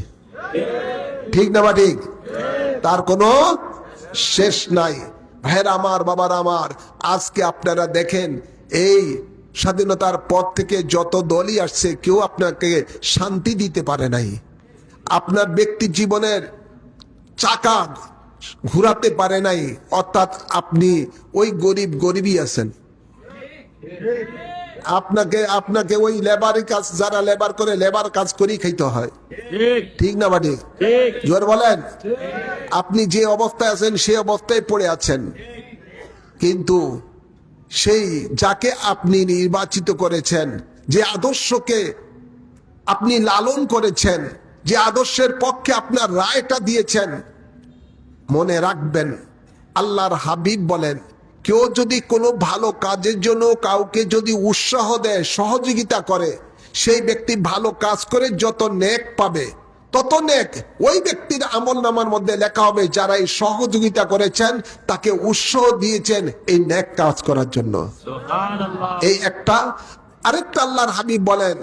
ঠিক না বা ঠিক? তার কোনো শেষ নাই। ভাইরা আমার, বাবার আমার, আজকে আপনারা দেখেন এই স্বাধীনতার পর থেকে যত দলই আসছে কেউ আপনাকে শান্তি দিতে পারে নাই। আপনার ব্যক্তি জীবনের চাকা ঘুরাতে পারে নাই, অর্থাৎ আপনি ওই গরিবই আছেন। আপনাকে ওই লেবারের কাজ, যারা লেবার করে লেবার কাজ করেই খাইতে হয়। ঠিক ঠিক না বাড়ি? ঠিক জোর বলেন। আপনি যে অবস্থায় আছেন সেই অবস্থায় পড়ে আছেন, কিন্তু সেই যাকে আপনি নির্বাচিত করেছেন, যে আদর্শকে আপনি লালন করেছেন, যে আদর্শের পক্ষে আপনার রায়টা দিয়েছেন, মনে রাখবেন আল্লাহর হাবিব বলেন, কেউ যদি কোনো ভালো কাজের জন্য কাউকে যদি উৎসাহ দেয়, সহযোগিতা করে, সেই ব্যক্তি ভালো কাজ করে যত নেক পাবে তত নেক ওই ব্যক্তির আমলনামার মধ্যে লেখা হবে যারা এই সহযোগিতা করেছেন, তাকে উৎসাহ দিয়েছেন এই নেক কাজ করার জন্য। সুবহানাল্লাহ। এই একটা। আরেকটা আল্লাহর হাবিব বলেন,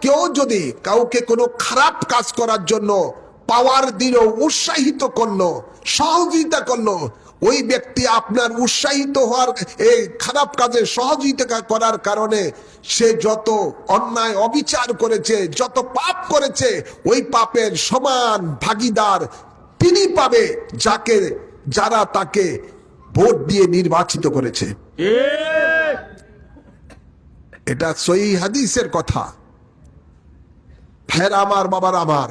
কেউ যদি কাউকে কোনো খারাপ কাজ করার জন্য পাওয়ার দিল, উৎসাহিত করলো, সহযোগিতা করলো, ওই ব্যক্তি আপনার উৎসাহিত হওয়ার এই খারাপ কাজে সহযোগিতা করার কারণে সে যত অন্যায় অবিচার করেছে, যত পাপ করেছে, ওই পাপের সমান ভাগীদার তিনি পাবে যারা তাকে ভোট দিয়ে নির্বাচিত করেছে। ঠিক এটা সহিহ হাদিসের কথা। ভাইরা আমার, বাবার আমার,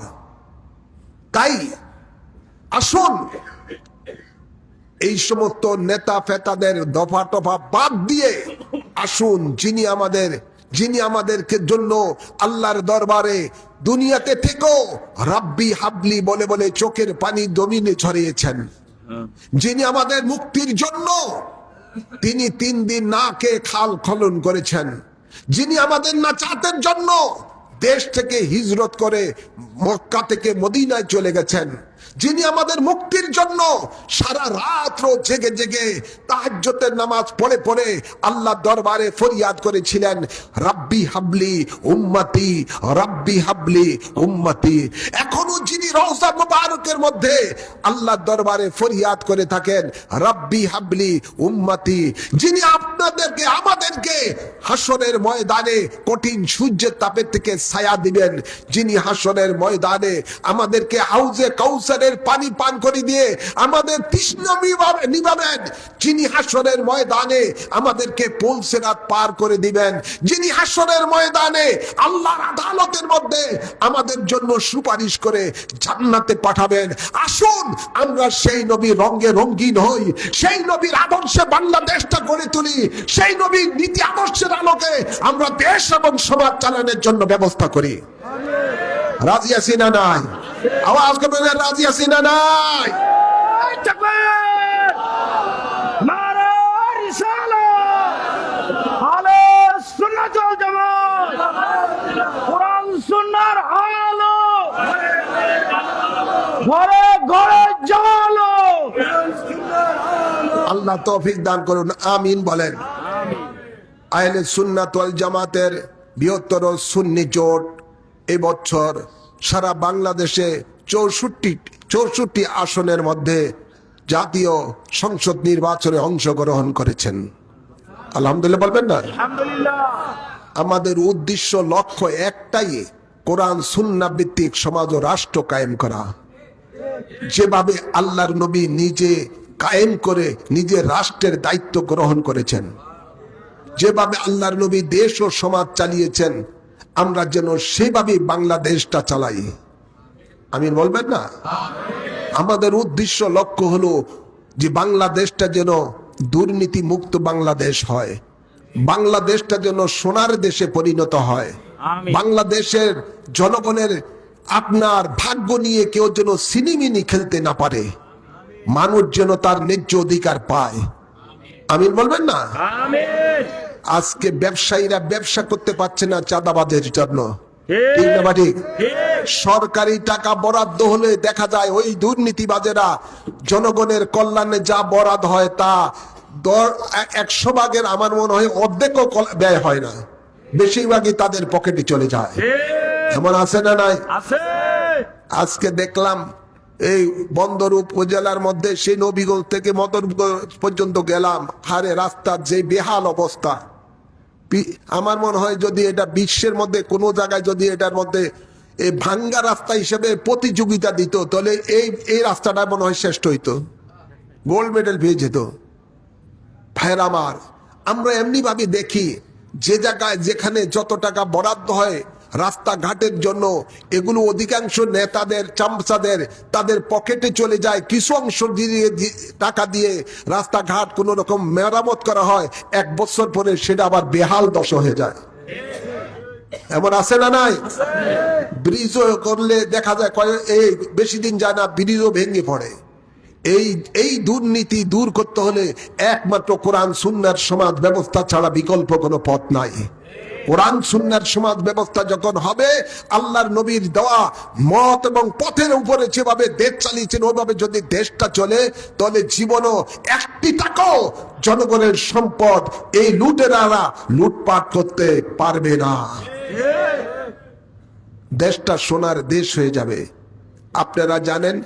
তাই আসুন এই সমস্ত নেতা ফেতাদের দফা টফা বাদ দিয়ে আসুন যিনি আমাদেরকে জন্য আল্লাহর দরবারে দুনিয়াতে থেকেও রাব্বি হাবলি বলে বলে চোখের পানি জমিনে ছড়িয়েছেন। যিনি আমাদের মুক্তির জন্য তিনি 3 দিন না খেয়ে খাল খনন করেছেন। যিনি আমাদের নাজাতের জন্য দেশ থেকে হিজরত করে মক্কা থেকে মদিনায় চলে গেছেন। যিনি আমাদের মুক্তির জন্য সারা রাত জেগে জেগে তাহাজ্জুদের নামাজ পড়ে পড়ে আল্লাহ দরবারে ফরিয়াদ করেছিলেন, রাব্বি হাবলি উম্মতি, রাব্বি হাবলি উম্মতি। এখনো যিনি রওজা মুবারকের মধ্যে আল্লাহ দরবারে ফরিয়াদ করে থাকেন, রাব্বি হাবলি উম্মতি। যিনি আপনাদেরকে আমাদেরকে হাসরের ময়দানে কঠিন সূর্যের তাপের থেকে ছায়া দিবেন, যিনি হাসরের ময়দানে আমাদেরকে হাউজে কাউসারের পানি পান করে দিয়ে আমাদের তৃষ্ণা নিবাবেন, যিনি হাসরের ময়দানে আমাদেরকে পুল সিরাত পার করে দিবেন, যিনি হাসরের ময়দানে আল্লাহর আদালতের মধ্যে আমাদের জন্য সুপারিশ করে জান্নাতে পাঠাবেন। আসুন আমরা সেই নবীর রঙে রঙিন হই, সেই নবীর আদর্শে বাংলাদেশটা গড়ে তুলি, সেই নবীর নীতি আদর্শের আলোকে আমরা দেশ এবং সমাজ চালানোর জন্য ব্যবস্থা করি। রাজি আছি না নাই? আওয়াজ করবেন, রাজি আছি না নাই? তাকবীর! নারে রিসালাত! আহলে সুন্নাত ওয়াল জামাত! কোরআন সুন্নাহর আলো! ঘরে ঘরে জালো! আল্লাহ তৌফিক দান করুন, আমিন বলেন। আহলে সুন্নাত ওয়াল জামাতের বৃহত্তর সুন্নি জোট এবছর সারা বাংলাদেশে 64টি আসনের মধ্যে জাতীয় সংসদ নির্বাচনে অংশগ্রহণ করেছেন। আলহামদুলিল্লাহ বলবেন না? আলহামদুলিল্লাহ! আমাদের উদ্দেশ্য লক্ষ্য একটাই, কোরআন সুন্নাহ ভিত্তিক সমাজ ও রাষ্ট্র কায়েম করা। যেভাবে আল্লাহর নবী নিজে কায়েম করে নিজের রাষ্ট্রের দায়িত্ব গ্রহণ করেছেন, যেভাবে আল্লাহর নবী দেশ ও সমাজ চালিয়েছেন, আমরা যেন সেভাবে বাংলাদেশটা চালাই। আমিন বলবেন না? আমাদের উদ্দেশ্য লক্ষ্য হলো যে বাংলাদেশটা যেন দুর্নীতি মুক্ত বাংলাদেশ হয়, বাংলাদেশটা যেন সোনার দেশে পরিণত হয়, আমিন। বাংলাদেশের জনগণের আপনার ভাগ্য নিয়ে কেউ যেন সিনিমিনি খেলতে না পারে, মানুষ যেন তার ন্যায্য অধিকার পায়। আমিন বলবেন না? আমিন! আজকে ব্যবসায়ীরা ব্যবসা করতে পারছে না চাঁদাবাদের জন্য, ঠিক। ঠিক না ঠিক? ঠিক। সরকারি টাকা বরাদ্দ হলে দেখা যায় ওই দুর্নীতিবাজেরা জনগণের কল্যাণে যা বরাদ্দ হয় তা 100 ভাগের আমার মনে হয় অর্ধেকও ব্যয় হয় না, বেশিরভাগই তাদের পকেটে চলে যায়। ঠিক। এমন আছে না নাই? আছে। আজকে দেখলাম এই বন্দর উপজেলার মধ্যে সেই নবীগঞ্জ থেকে মদনগঞ্জ পর্যন্ত গেলাম, হারে রাস্তার যে বেহাল অবস্থা। আমার মনে হয় যদি এটা বিশ্বের মধ্যে কোনো জায়গায় যদি এটার মধ্যে এই ভাঙ্গা রাস্তা হিসেবে প্রতিযোগিতা দিত, তাহলে এই রাস্তাটা মনে হয় শ্রেষ্ঠ হইতো, গোল্ড মেডেল পেয়ে যেত। ভাইয়ের আমার, আমরা এমনি ভাবে দেখি যে জায়গায় যেখানে যত টাকা বরাদ্দ হয় রাস্তাঘাটের জন্য, এগুলো অধিকাংশ নেতাদের চামচাদের তাদের পকেটে চলে যায়। কিছু অংশ দিয়ে টাকা দিয়ে রাস্তাঘাট কোনো রকম মেরামত করা হয়, 1 বছর পরে সেটা আবার বেহাল দশা হয়ে যায়। এমন আছে না নাই? ব্রিজও করলে দেখা যায় এই বেশি দিন যায় না ব্রিজও ভেঙে পড়ে। এই দুর্নীতি দূর করতে হলে একমাত্র কোরআন সুন্নাহর সমাজ ব্যবস্থা ছাড়া বিকল্প কোনো পথ নাই। কোরআন সুন্নাহর সমাজ ব্যবস্থা যখন হবে, আল্লাহর নবীর দেওয়া মত এবং পথের উপরে যেভাবে দেশ চালিয়েছেন ওইভাবে যদি দেশটা চলে, তাহলে জীবনও 1টি টাকাও জনগণের সম্পদ এই লুটেরারা লুটপাট করতে পারবে না। দেশটা সোনার দেশ হয়ে যাবে। আপনারা জানেন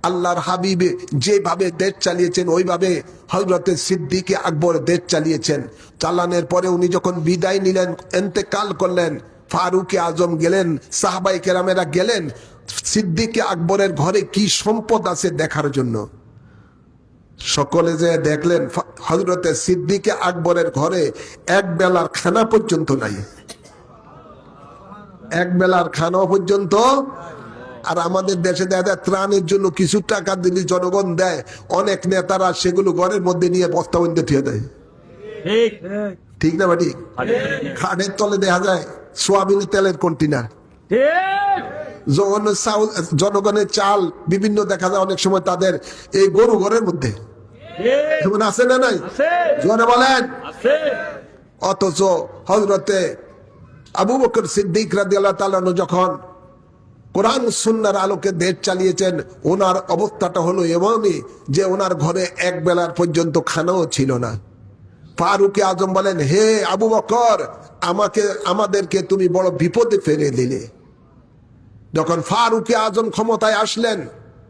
আল্লাহর হাবিব যেভাবে দেশ চালিয়েছেন ওইভাবে হযরতে সিদ্দিকে আকবর দেশ চালিয়েছেন। চালানোর পরে উনি যখন বিদায় নিলেন, ইন্তেকাল করলেন, ফারুক আজম গেলেন, সাহাবাই কেরামেরা গেলেন সিদ্দিকে আকবরের ঘরে কি সম্পদ আছে দেখার জন্য। সকলে যে দেখলেন হযরতে সিদ্দিকে আকবরের ঘরে 1 বেলার খানা পর্যন্ত নাই, 1 বেলার খানা পর্যন্ত। আর আমাদের দেশে দেখা যায় ত্রাণের জন্য কিছু টাকা দিলে জনগণ দেয়, অনেক নেতারা সেগুলো ঘরের মধ্যে নিয়ে বস্তা বন্ধে থিয়ে দেয়। ঠিক। ঠিক না বাড়ি? খাটের তলে দেখা যায় সোয়াবিনের তেলের কন্টেনার, ঠিক জনগণের চাল বিভিন্ন দেখা যায় অনেক সময় তাদের এই গরু ঘরের মধ্যে ঠিক এমন আছে না নাই? আছে জোরে বলেন। আছে অথচ হযরতে আবু বকর সিদ্দিক রাদিয়াল্লাহু তাআলা আনহু যখন কোরআন সুন্নাহর আলোকে দেশ চালিয়েছেন, ওনার অবস্থাটা হলো এমনই যে ওনার ঘরে এক বেলার পর্যন্ত খানাও ছিল না। ফারুকে আজম বলেন, হে আবু বকর, আমাদেরকে তুমি বড় বিপদে ফেলে দিলে। যখন ফারুকে আজম ক্ষমতায় আসলেন,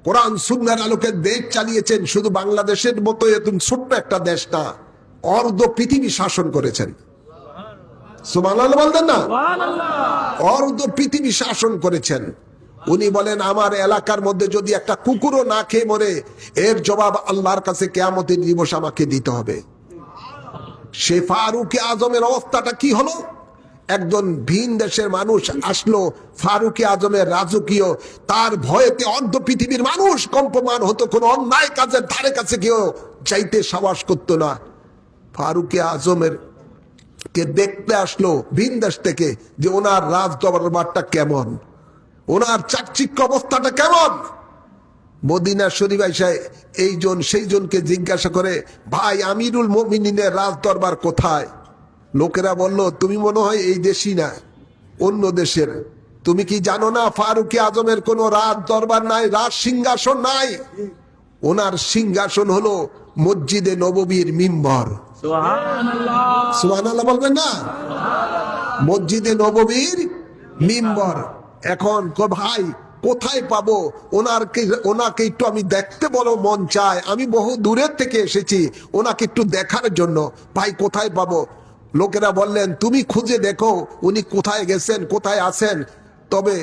কোরআন সুন্নাহর আলোকে দেশ চালিয়েছেন, শুধু বাংলাদেশের মতো এরকম ছোট্ট একটা দেশ না, অর্ধ পৃথিবী শাসন করেছেন। সুবহানাল্লাহ বলতেন না? সুবহানাল্লাহ অর্ধ পৃথিবী শাসন করেছেন। উনি বলেন, আমার এলাকার মধ্যে যদি একটা কুকুরও না খেয়ে মরে, এর জবাব আল্লাহর কাছে কিয়ামতের দিবস আমাকে দিতে হবে। সে ফারুকে আজমের অবস্থাটা কি হলো? একজন ভিন দেশের মানুষ আসলো, ফারুকে আজমের রাজকীয়, তার ভয়েতে অর্ধ পৃথিবীর মানুষ কম্পমান হতো, কোনো অন্যায় কাজের ধারে কাছে কেউ চাইতে সাহস করতো না। ফারুকে আজমের কে দেখতে আসলো ভিন দেশ থেকে যে ওনার রাজ দরবারটা কেমন, ওনার চাকচিক্য অবস্থাটা কেমন। মদিনা শরীফ আইসায় এইজন সেই জনকে জিজ্ঞাসা করে, ভাই আমিরুল মুমিনিনের রাজ দরবার কোথায়? লোকেরা বলল, তুমি মনে হয় এই দেশই না, অন্য দেশের। তুমি কি জানো না ফারুকে আজমের কোনো রাজ দরবার নাই, রাজ সিংহাসন নাই। ওনার সিংহাসন হলো মসজিদে নববীর মিম্বর। সুবহানাল্লাহ সুবহানাল্লাহ বলবেন না? মসজিদে নববীর মিম্বর। এখন ভাই কোথায় পাবো? ওনাকে একটু আমি দেখতে বড় মন চায়, আমি বহু দূরের থেকে এসেছি ওনাকে একটু দেখার জন্য। ভাই কোথায় পাবো? লোকেরা বললেন, তুমি খুঁজে দেখো উনি কোথায় গেছেন, কোথায় আছেন। তবে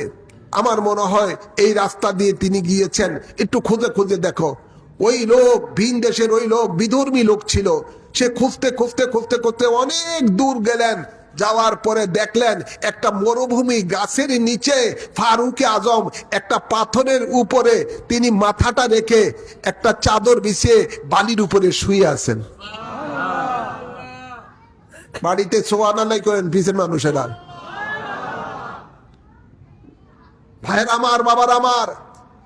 আমার মনে হয় এই রাস্তা দিয়ে তিনি গিয়েছেন, একটু খুঁজে খুঁজে দেখো। ওই লোক ভিন দেশের, ওই লোক বিধর্মী লোক ছিল। সে খুঁজতে খুঁজতে খুঁজতে খুঁজতে অনেক দূর গেলেন, যাওয়ার পরে দেখলেন একটা মরুভূমি গাছের নিচে ফারুকে আজম একটা পাথরের উপরে তিনি মাথাটা রেখে একটা চাদর বিছিয়ে বালির উপরে শুয়ে আছেন। বাড়িতে সুবহানাল্লাহ করেন পিছের মানুষেরা। ভাইয়ের আমার, বাবার আমার,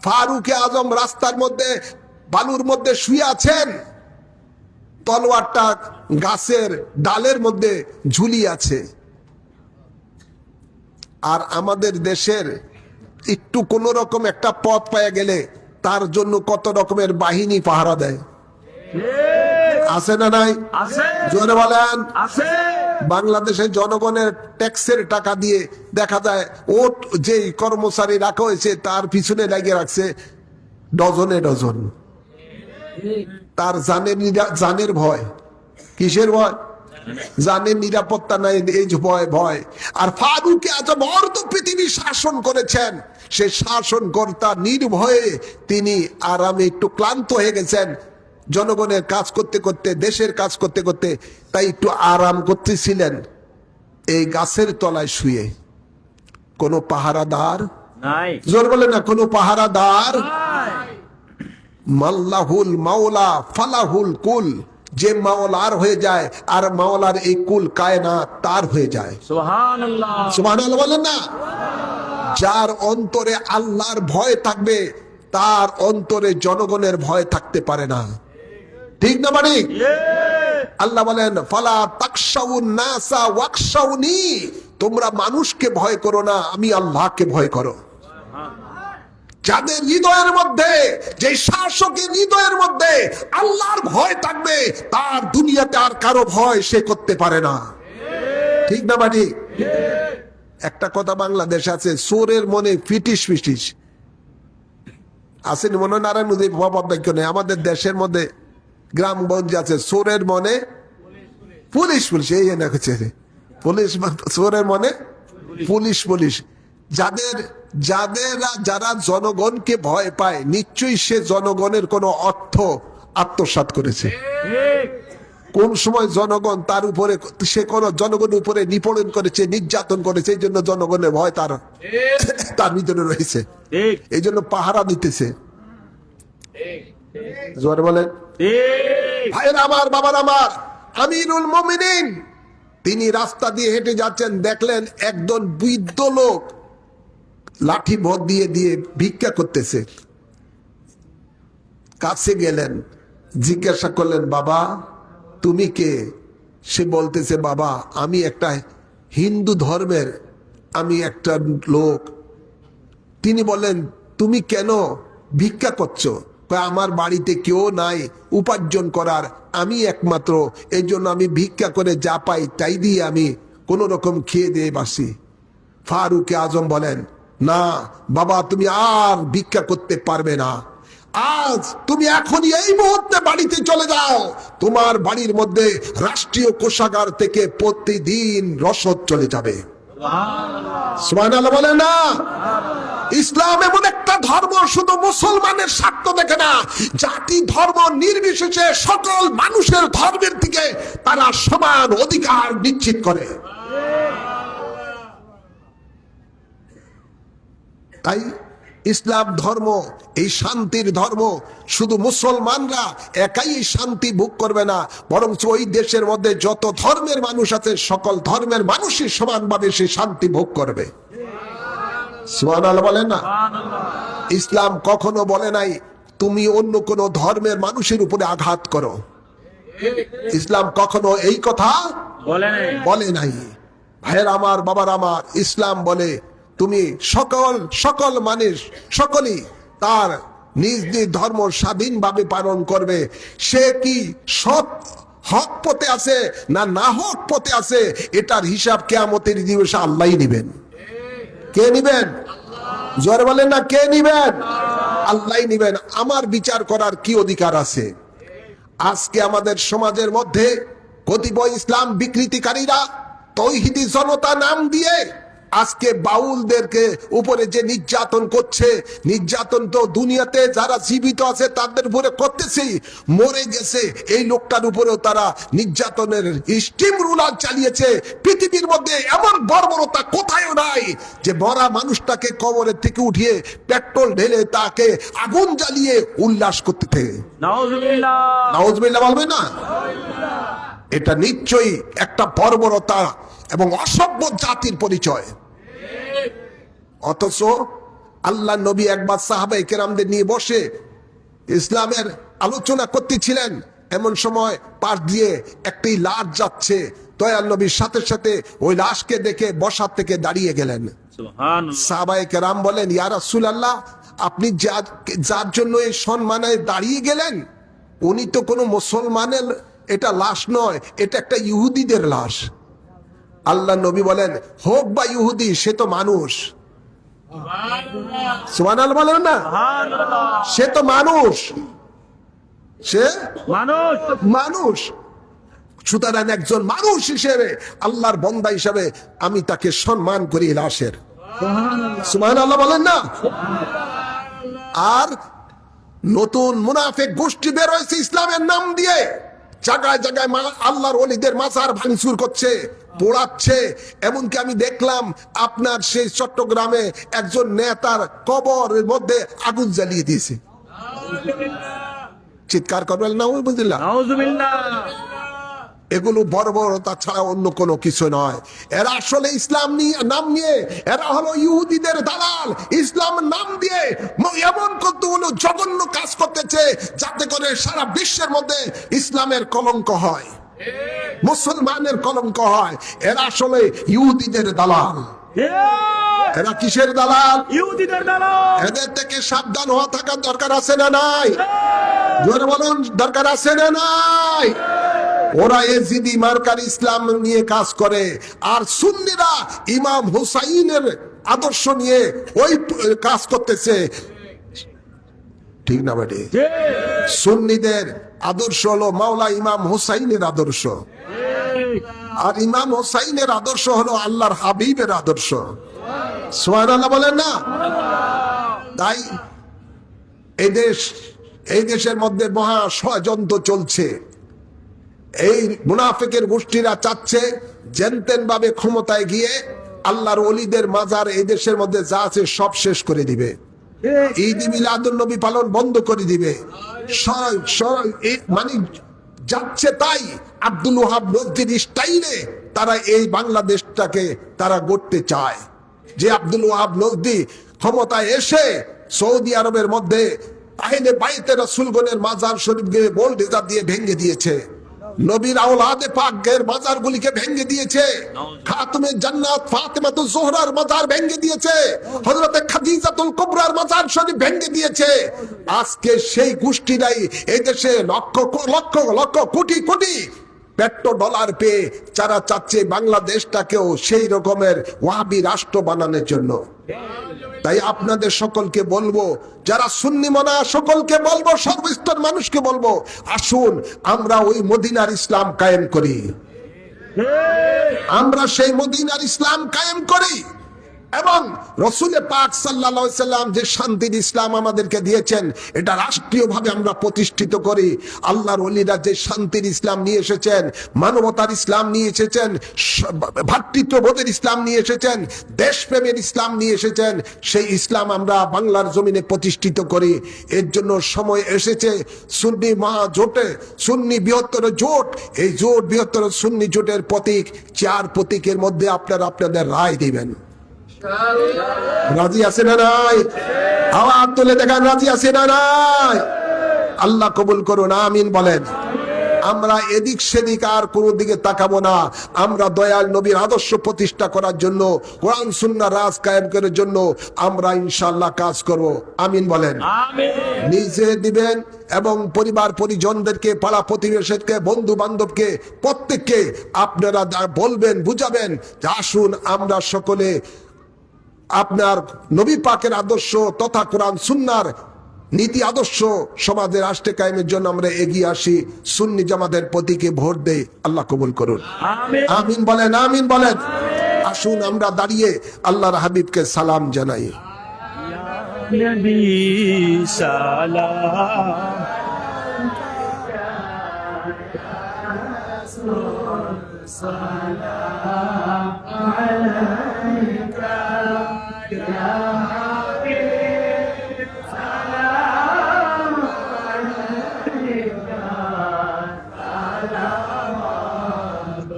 ফারুকে আজম রাস্তার মধ্যে বালুর মধ্যে শুয়ে আছেন, তলোয়ারটা গাছের ডালের মধ্যে ঝুলি আছে। আর আমাদের দেশের একটু কোন রকম একটা পথ পাওয়া গেলে তার জন্য কত রকমের বাহিনী পাহারা দেয়, আছে না নাই? আছে জোরে বলেন। আছে বাংলাদেশের জনগণের ট্যাক্সের টাকা দিয়ে দেখা যায় ওট যেই কর্মচারী রাখা হয়েছে তার পিছনে লাগিয়ে রাখছে ডজনে ডজন। তার জানের ভয়, কিসের ভয়? জানের নিরাপত্তা নাই, এই ভয় ভয়। আর ফারুকে আজম অর্ধ পৃথিবী শাসন করেছেন, সে শাসনকর্তা নির্ভয়ে তিনি আরামে একটু ক্লান্ত হয়ে গেছেন জনগণের কাজ করতে করতে, দেশের কাজ করতে করতে, তাই একটু আরাম করতেছিলেন এই গাছের তলায় শুয়ে। কোনো পাহারাদার নাই জোর বলে না, কোনো পাহারাদার নাই মাল্লাহুল মাওলা ফালাহুল কুল, যে মাওলার হয়ে যায় আর মাওলার এই কুল কায়নাত তার হয়ে যায়। সুবহানাল্লাহ সুবহানাল্লাহ বলেন না? যার অন্তরে আল্লাহর ভয় থাকবে তার অন্তরে জনগণের ভয় থাকতে পারে না, ঠিক না মানে? আল্লাহ বলেন, ফালা তাকশাউন নাসা ওয়াকশাউনি, তোমরা মানুষকে ভয় করো না, আমি আল্লাহকে ভয় করো। যাদের হৃদয়ের মধ্যে, যে শাসকের হৃদয়ের মধ্যে আল্লাহর ভয় থাকবে তার দুনিয়াতে আর কারো ভয় সে করতে পারে না, ঠিক না বাড়ি? একটা কথা বাংলাদেশ আছে, চোরের মনে ফিটিস ফিটিস আসেনি, মনে নারায়ণ নদী বাক্য নেই। আমাদের দেশের মধ্যে গ্রামগঞ্জে আছে, চোরের মনে পুলিশ পুলিশ, এই না পুলিশ, চোরের মনে পুলিশ পুলিশ। যারা জনগণকে ভয় পায় নিশ্চয়ই সে জনগণের কোনো অর্থ আত্মসাৎ করেছে। কোন সময় জনগণ তার উপরে, সে কোন জনগণের উপরে নিপীড়ন করেছে, নির্যাতন করেছে, এই জন্য জনগণের ভয় তার ভিতরে রয়েছে, এই জন্য পাহারা দিতেছে। জোরে বলেন। ভাইয়ের আমার, বাবার আমার, আমিরুল মুমিনিন তিনি রাস্তা দিয়ে হেঁটে যাচ্ছেন, দেখলেন একজন বৃদ্ধ লোক লাঠি ভর দিয়ে দিয়ে ভিক্ষা করতেছে। কাছে গেলেন, জিজ্ঞাসা করলেন, বাবা তুমি কে? সে বলতেছে, বাবা আমি একটা হিন্দু ধর্মের, আমি একটা লোক। তিনি বলেন, তুমি কেন ভিক্ষা করছো? কয়, আমার বাড়িতে কেউ নাই উপার্জন করার, আমি একমাত্র, এই জন্য আমি ভিক্ষা করে যা পাই তাই দিয়ে আমি কোনো রকম খেয়ে দিয়ে বাসি। ফারুক আজম বলেন, না বাবা তুমি আর ভিক্ষা করতে পারবে না, আজ তুমি এখনই এই মুহূর্তে বাড়িতে চলে যাও, তোমার বাড়ির মধ্যে রাষ্ট্রীয় কোষাগার থেকে প্রতিদিন রসদ চলে যাবে। সুবহানাল্লাহ বলে না? ইসলাম এমন একটা ধর্ম শুধু মুসলমানের স্বার্থ দেখে না, জাতি ধর্ম নির্বিশেষে সকল মানুষের ধর্মের দিকে তারা সমান অধিকার নিশ্চিত করে। তাই ইসলাম ধর্ম এই শান্তির ধর্ম, শুধু মুসলমানরা একাই এই শান্তি ভোগ করবে না, বরং ওই দেশের মধ্যে যত ধর্মের মানুষ আছে সকল ধর্মের মানুষই সমানভাবে সেই শান্তি ভোগ করবে। সুবহানাল্লাহ বলেন না? ইসলাম কখনো বলে নাই তুমি অন্য কোন ধর্মের মানুষের উপরে আঘাত করো। ইসলাম কখনো এই কথা বলে নাই। ভাইয়ের আমার, বাবার আমার, ইসলাম বলে তুমি সকল মানুষ সকলেই তার নিজ নিজ ধর্ম স্বাধীনভাবে পালন করবে। সে কি সৎ হক পথে আছে না না হক পথে আছে, এটার হিসাব কিয়ামতের দিবসে আল্লাহই নিবেন। কে নিবেন? জোরে বলেন না, কে নিবেন? আল্লাহই নিবেন। আমার বিচার করার কি অধিকার আছে? আজকে আমাদের সমাজের মধ্যে কতিপয় ইসলাম বিকৃতিকারীরা তৌহিদি জনতা নাম দিয়ে আজকে বাউলদেরকে উপরে যে নির্যাতন করছে, নির্যাতন তো দুনিয়াতে যারা জীবিত আছে তাদের উপরে করতেছে, মরে গেছে এই লোকটার উপরেও তারা নির্যাতনের স্টিম রুলার চালিয়েছে। পৃথিবীর মধ্যে এমন বর্বরতা কোথাও নাই যে মরা মানুষটাকে কবরের থেকে উঠিয়ে পেট্রোল ঢেলে তাকে আগুন জ্বালিয়ে উল্লাস করতে থাকে। নাউজুবিল্লাহ, নাউজুবিল্লাহ বলবে না? এটা নিশ্চয়ই একটা বর্বরতা এবং অসভ্য জাতির পরিচয়। অথচ আল্লাহ নবী একবার সাহাবায়ে কেরামদের নিয়ে বসে ইসলামের আলোচনা করতেছিলেন, এমন সময় পাশ দিয়ে একটি লাশ যাচ্ছে। দয়াল নবীর সাথে সাথে ওই লাশকে দেখে বসার থেকে দাঁড়িয়ে গেলেন। সুবহানাল্লাহ। সাহাবায়ে কেরাম বলেন, ইয়া রাসূলুল্লাহ আপনি যার জন্য এই সম্মানে দাঁড়িয়ে গেলেন, উনি তো কোনো মুসলমানের এটা লাশ নয়, এটা একটা ইহুদিদের লাশ। আল্লাহ নবী বলেন, হোক বা ইহুদি, সে তো মানুষ। সুবহানাল্লাহ বলেন না? সে তো মানুষ, সে মানুষ। সুতরাং একজন মানুষ হিসেবে, আল্লাহর বান্দা হিসেবে আমি তাকে সম্মান করি লাশের। সুবহানাল্লাহ বলেন না? আর নতুন মুনাফিক গোষ্ঠী বের হয়েছে ইসলামের নাম দিয়ে, জায়গায় জায়গায় আল্লাহর ওলিদের মাজার ভাঙচুর করছে, পোড়াচ্ছে। এমনকি আমি দেখলাম আপনার সেই চট্টগ্রামে একজন নেতার কবরের মধ্যে আগুন জ্বালিয়ে দিয়েছে। চিৎকার করবেন না? নাউজুবিল্লাহ। এগুলো বর্বরতা ছাড়া অন্য কোনো কিছু নয়। এরা আসলে ইসলাম নাম নিয়ে, এরা হলো ইহুদিদের দালাল। ইসলাম নাম দিয়ে এমন কতগুলো জঘন্য কাজ করতেছে যাতে করে সারা বিশ্বের মধ্যে ইসলামের কলঙ্ক হয়, মুসলমানের কলঙ্ক হয়। এরা আসলে ইহুদিদের দালাল। এরা কিসের দালাল? ইহুদিদের দালাল। এদের থেকে সাবধান হওয়া থাকার দরকার আছে না নাই? জোরে বলুন, দরকার আছে না নাই? ওরা এজিদি মার্কার ইসলাম নিয়ে কাজ করে, আর সুন্নিরা ইমাম হুসাইনের আদর্শ নিয়ে ওই কাজ করতেছে। ঠিক না বেটি? সুন্নিদের আদর্শ হলো মাওলা ইমাম হুসাইনের আদর্শ, আর ইমাম হুসাইনের আদর্শ হলো আল্লাহর হাবিবের আদর্শ। সুবহানাল্লাহ বলেন না? তাই এই দেশের মধ্যে মহা ষড়যন্ত্র চলছে। এই মুনাফিকের গোষ্ঠীরা চাচ্ছে জেনতেন ভাবে ক্ষমতায় গিয়ে আল্লাহর ওলিদের মাজার এই দেশের মধ্যে যা আছে সব শেষ করে দিবে। ঈদ মিলাদুন নবী পালন বন্ধ করে দিবে। মানে যাচ্ছে তাই। আব্দুল ওয়াহাব নজদির স্টাইলে তারা এই বাংলাদেশটাকে তারা গড়তে চায়। যে আব্দুল ওয়াহাব নজদি ক্ষমতায় এসে সৌদি আরবের মধ্যে আহলে বাইতে রাসূলগণের মাজার শরীফকে বোলডোজার দিয়ে ভেঙে দিয়েছে, নবীর আওলাদে পাকের মাজারগুলিকে ভেঙে দিয়েছে, খাতুমে জান্নাত ফাতেমাতুজ জোহরার মাজার ভেঙে দিয়েছে, হযরতে খাদিজাতুল কুবরার মাজার শরীফ ভেঙে দিয়েছে। আজকে সেই গোষ্ঠীরাই এই দেশে লক্ষ লক্ষ লক্ষ কোটি কোটি পেট্রো ডলার পেয়ে যারা চাচ্ছে বাংলাদেশটাকেও সেই রকমের ওয়াহাবি রাষ্ট্র বানানোর জন্য। তাই আপনাদের সকলকে বলবো, যারা সুন্নি মনা সকলকে বলবো, সর্বস্তর মানুষকে বলবো, আসুন আমরা ওই মদিনার ইসলাম কায়েম করি, আমরা সেই মদিনার ইসলাম কায়েম করি এবং রসুল পাক সাল্লাল্লাহু আলাইহি সাল্লাম যে শান্তির ইসলাম আমাদেরকে দিয়েছেন এটা রাষ্ট্রীয়ভাবে আমরা প্রতিষ্ঠিত করি। আল্লাহর ওলিরা যে শান্তির ইসলাম নিয়ে এসেছেন, মানবতার ইসলাম নিয়ে এসেছেন, ভ্রাতৃত্ববোধের ইসলাম নিয়ে এসেছেন, দেশপ্রেমের ইসলাম নিয়ে এসেছেন, সেই ইসলাম আমরা বাংলার জমিনে প্রতিষ্ঠিত করি। এর জন্য সময় এসেছে সুন্নি মহাজোটে, সুন্নি বৃহত্তর জোট, এই জোট বৃহত্তর সুন্নি জোটের প্রতীক, চার প্রতীকের মধ্যে আপনারা আপনাদের রায় দিবেন। রাজি আছে না নাই? আওয়াজ তুলে দেখান, রাজি আছে না নাই? আল্লাহ কবুল করুন, আমিন বলেন। আমরা এদিক সেদিক আর কোন দিকে তাকাবো না, আমরা দয়াল নবীর আদর্শ প্রতিষ্ঠা করার জন্য, কোরআন সুন্নাহ রাজ কায়েম করার জন্য আমরা ইনশাআল্লাহ কাজ করব। আমিন বলেন। নিজে দিবেন এবং পরিবার পরিজনদেরকে, পাড়া প্রতিবেশীকে, বন্ধু বান্ধবকে, প্রত্যেককে আপনারা বলবেন, বুঝাবেন যে আসুন আমরা সকলে আপনার নবী পাকের আদর্শ তথা কোরআন সুন্নাহর নীতি আদর্শ সমাজে রাষ্ট্রে কায়েমের জন্য আমরা এগিয়ে আসি, সুন্নি জামাতের প্রতীকে ভোট দেই। আল্লাহ কবুল করুন, আমিন বলেন, আমিন বলেন। আসুন আমরা দাঁড়িয়ে আল্লাহর হাবিবকে সালাম জানাই। নবী সালাম সালাম আলাইকা ইয়া হাবিব, সালাম আলাইকা,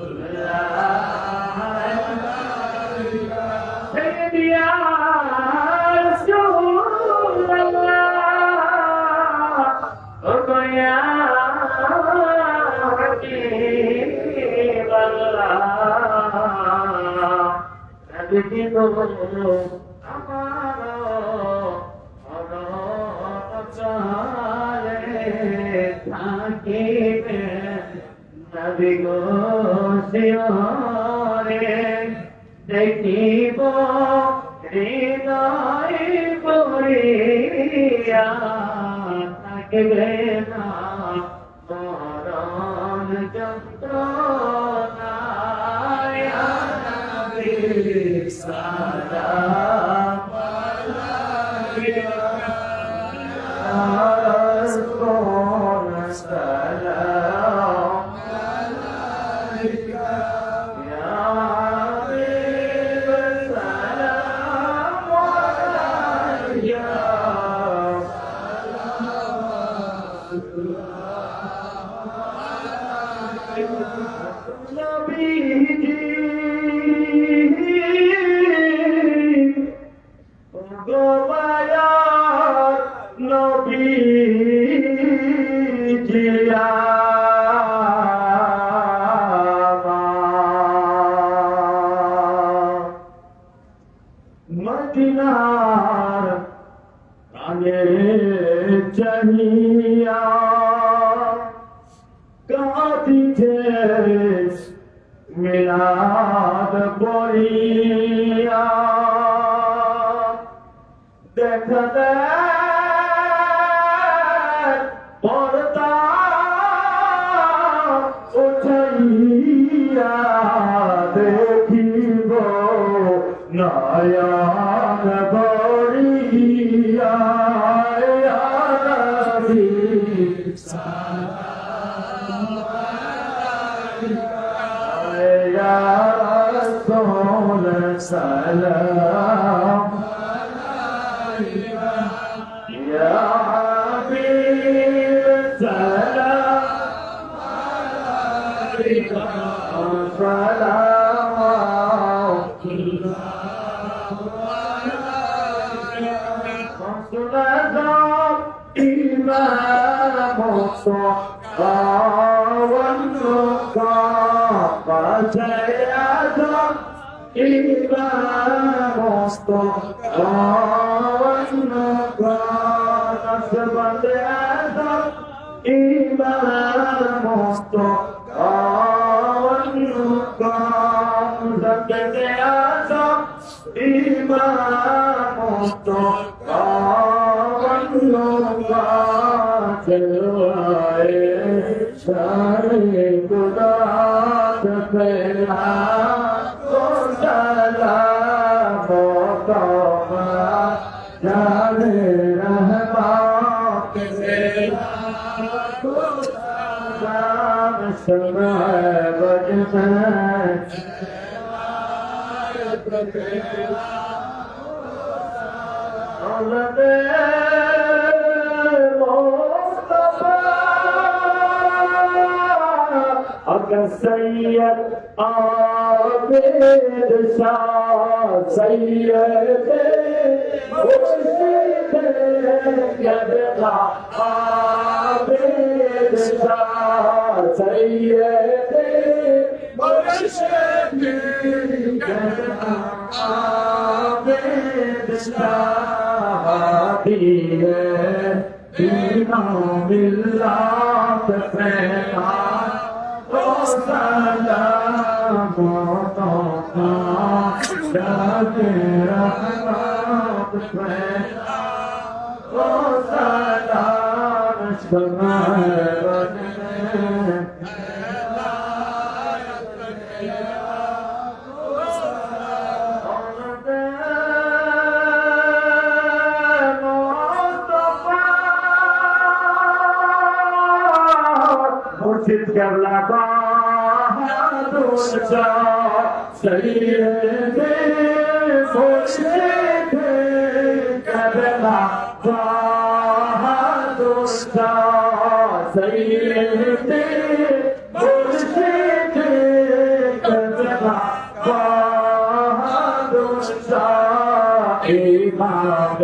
সালামুল্লাহ আলাইকা ইয়া রাসূলুল্লাহ, ও ইয়া দেখিব হৃদয় ভরিয়া থাকবে না মরণ যন্ত্রণায়, সালাম আলাইকা ইয়া রাসূল, সালাম আলাইকা ইয়া হাবিব, সালাম আলাইকা, নবীজি গোবায়াত নবীজি মদিনার আগে চাহিয়া কাঁদিছে মিলাদ পড়িয়া, দেখা দেয় পর্দা উঠাইয়া, দেখিব নয়ন ভরিয়া, ইয়া নবী সালাম আলাইকা ইয়া রাসূল, সালাম আলাইকা ইয়া হাবিব, সালাম আলাইকা, সালাম إمام الصفا والنقا سيادة إمام الصفا والنقا نسب الأدب إمام الصفا والنقا مزكد أدب إمام الصفا والنقا سلوائي شاري قدرات فيها سلام وطمع جاني رحمة سلام السماء وجمال سيد عابد شاه سيد مرشد يبقى عابد شاه سيد مرشد يبقى عابد شاه إمام الله تفنى سلام وطاقة شاكر رحمة وسلام السماء مرشد قبل سيد مرشد قبل بهادر سيد مرشد قبل بهادر إمام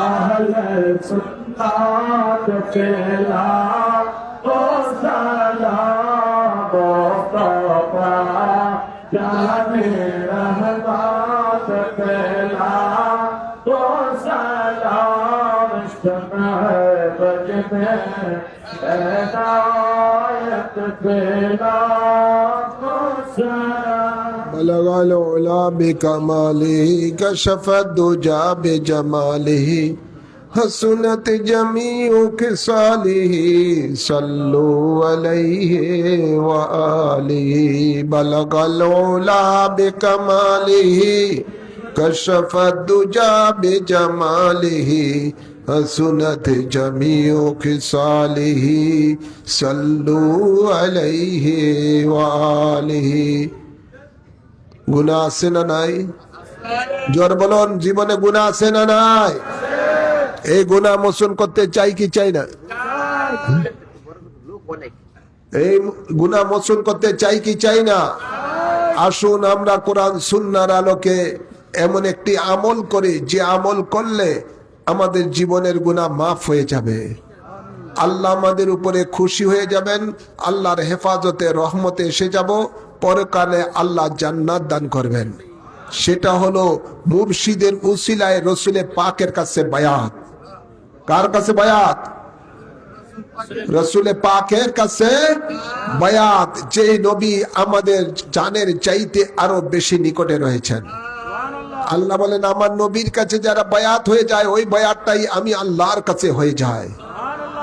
أهل السنة فيلا سلام مصطفى جاني رحمة فيلا وسلام السماء بجميع هداية فيلا بلغ العلا بكماله كشف الدجى بجماله حسنت جميع خصاله صلوا عليه وآله بلغ العلا بكماله كشف الدجى بجماله حسنت جميع خصاله صلوا عليه وآله গুনাহ আছে না নাই? জোর বলুন, জীবনে গুনাহ আছে না নাই? এই গুনাহ মোচন করতে চাই কি চাই না? এই গুনাহ মোচন করতে চাই কি চাই না? আসুন আমরা কোরআন সুন্নাহর আলোকে এমন একটি আমল করি যে আমল করলে আমাদের জীবনের গুনাহ মাফ হয়ে যাবে, আল্লাহ আমাদের উপরে খুশি হয়ে যাবেন, আল্লাহর হেফাজতে রহমতে এসে যাব, পরকালে আল্লাহ জান্নাত দান করবেন। সেটা হলো মুর্শিদের উসিলায় রসুলের পাকের কাছে বায়াত। কার কাছে বায়াত? রসুলের পাকের কাছে বায়াত। যে নবী আমাদের জানের চাইতে আরো বেশি নিকটে রয়েছেন। আল্লাহ বলেন আমার নবীর কাছে যারা বায়াত হয়ে যায় ওই বায়াতটাই আমি আল্লাহর কাছে হয়ে যায়।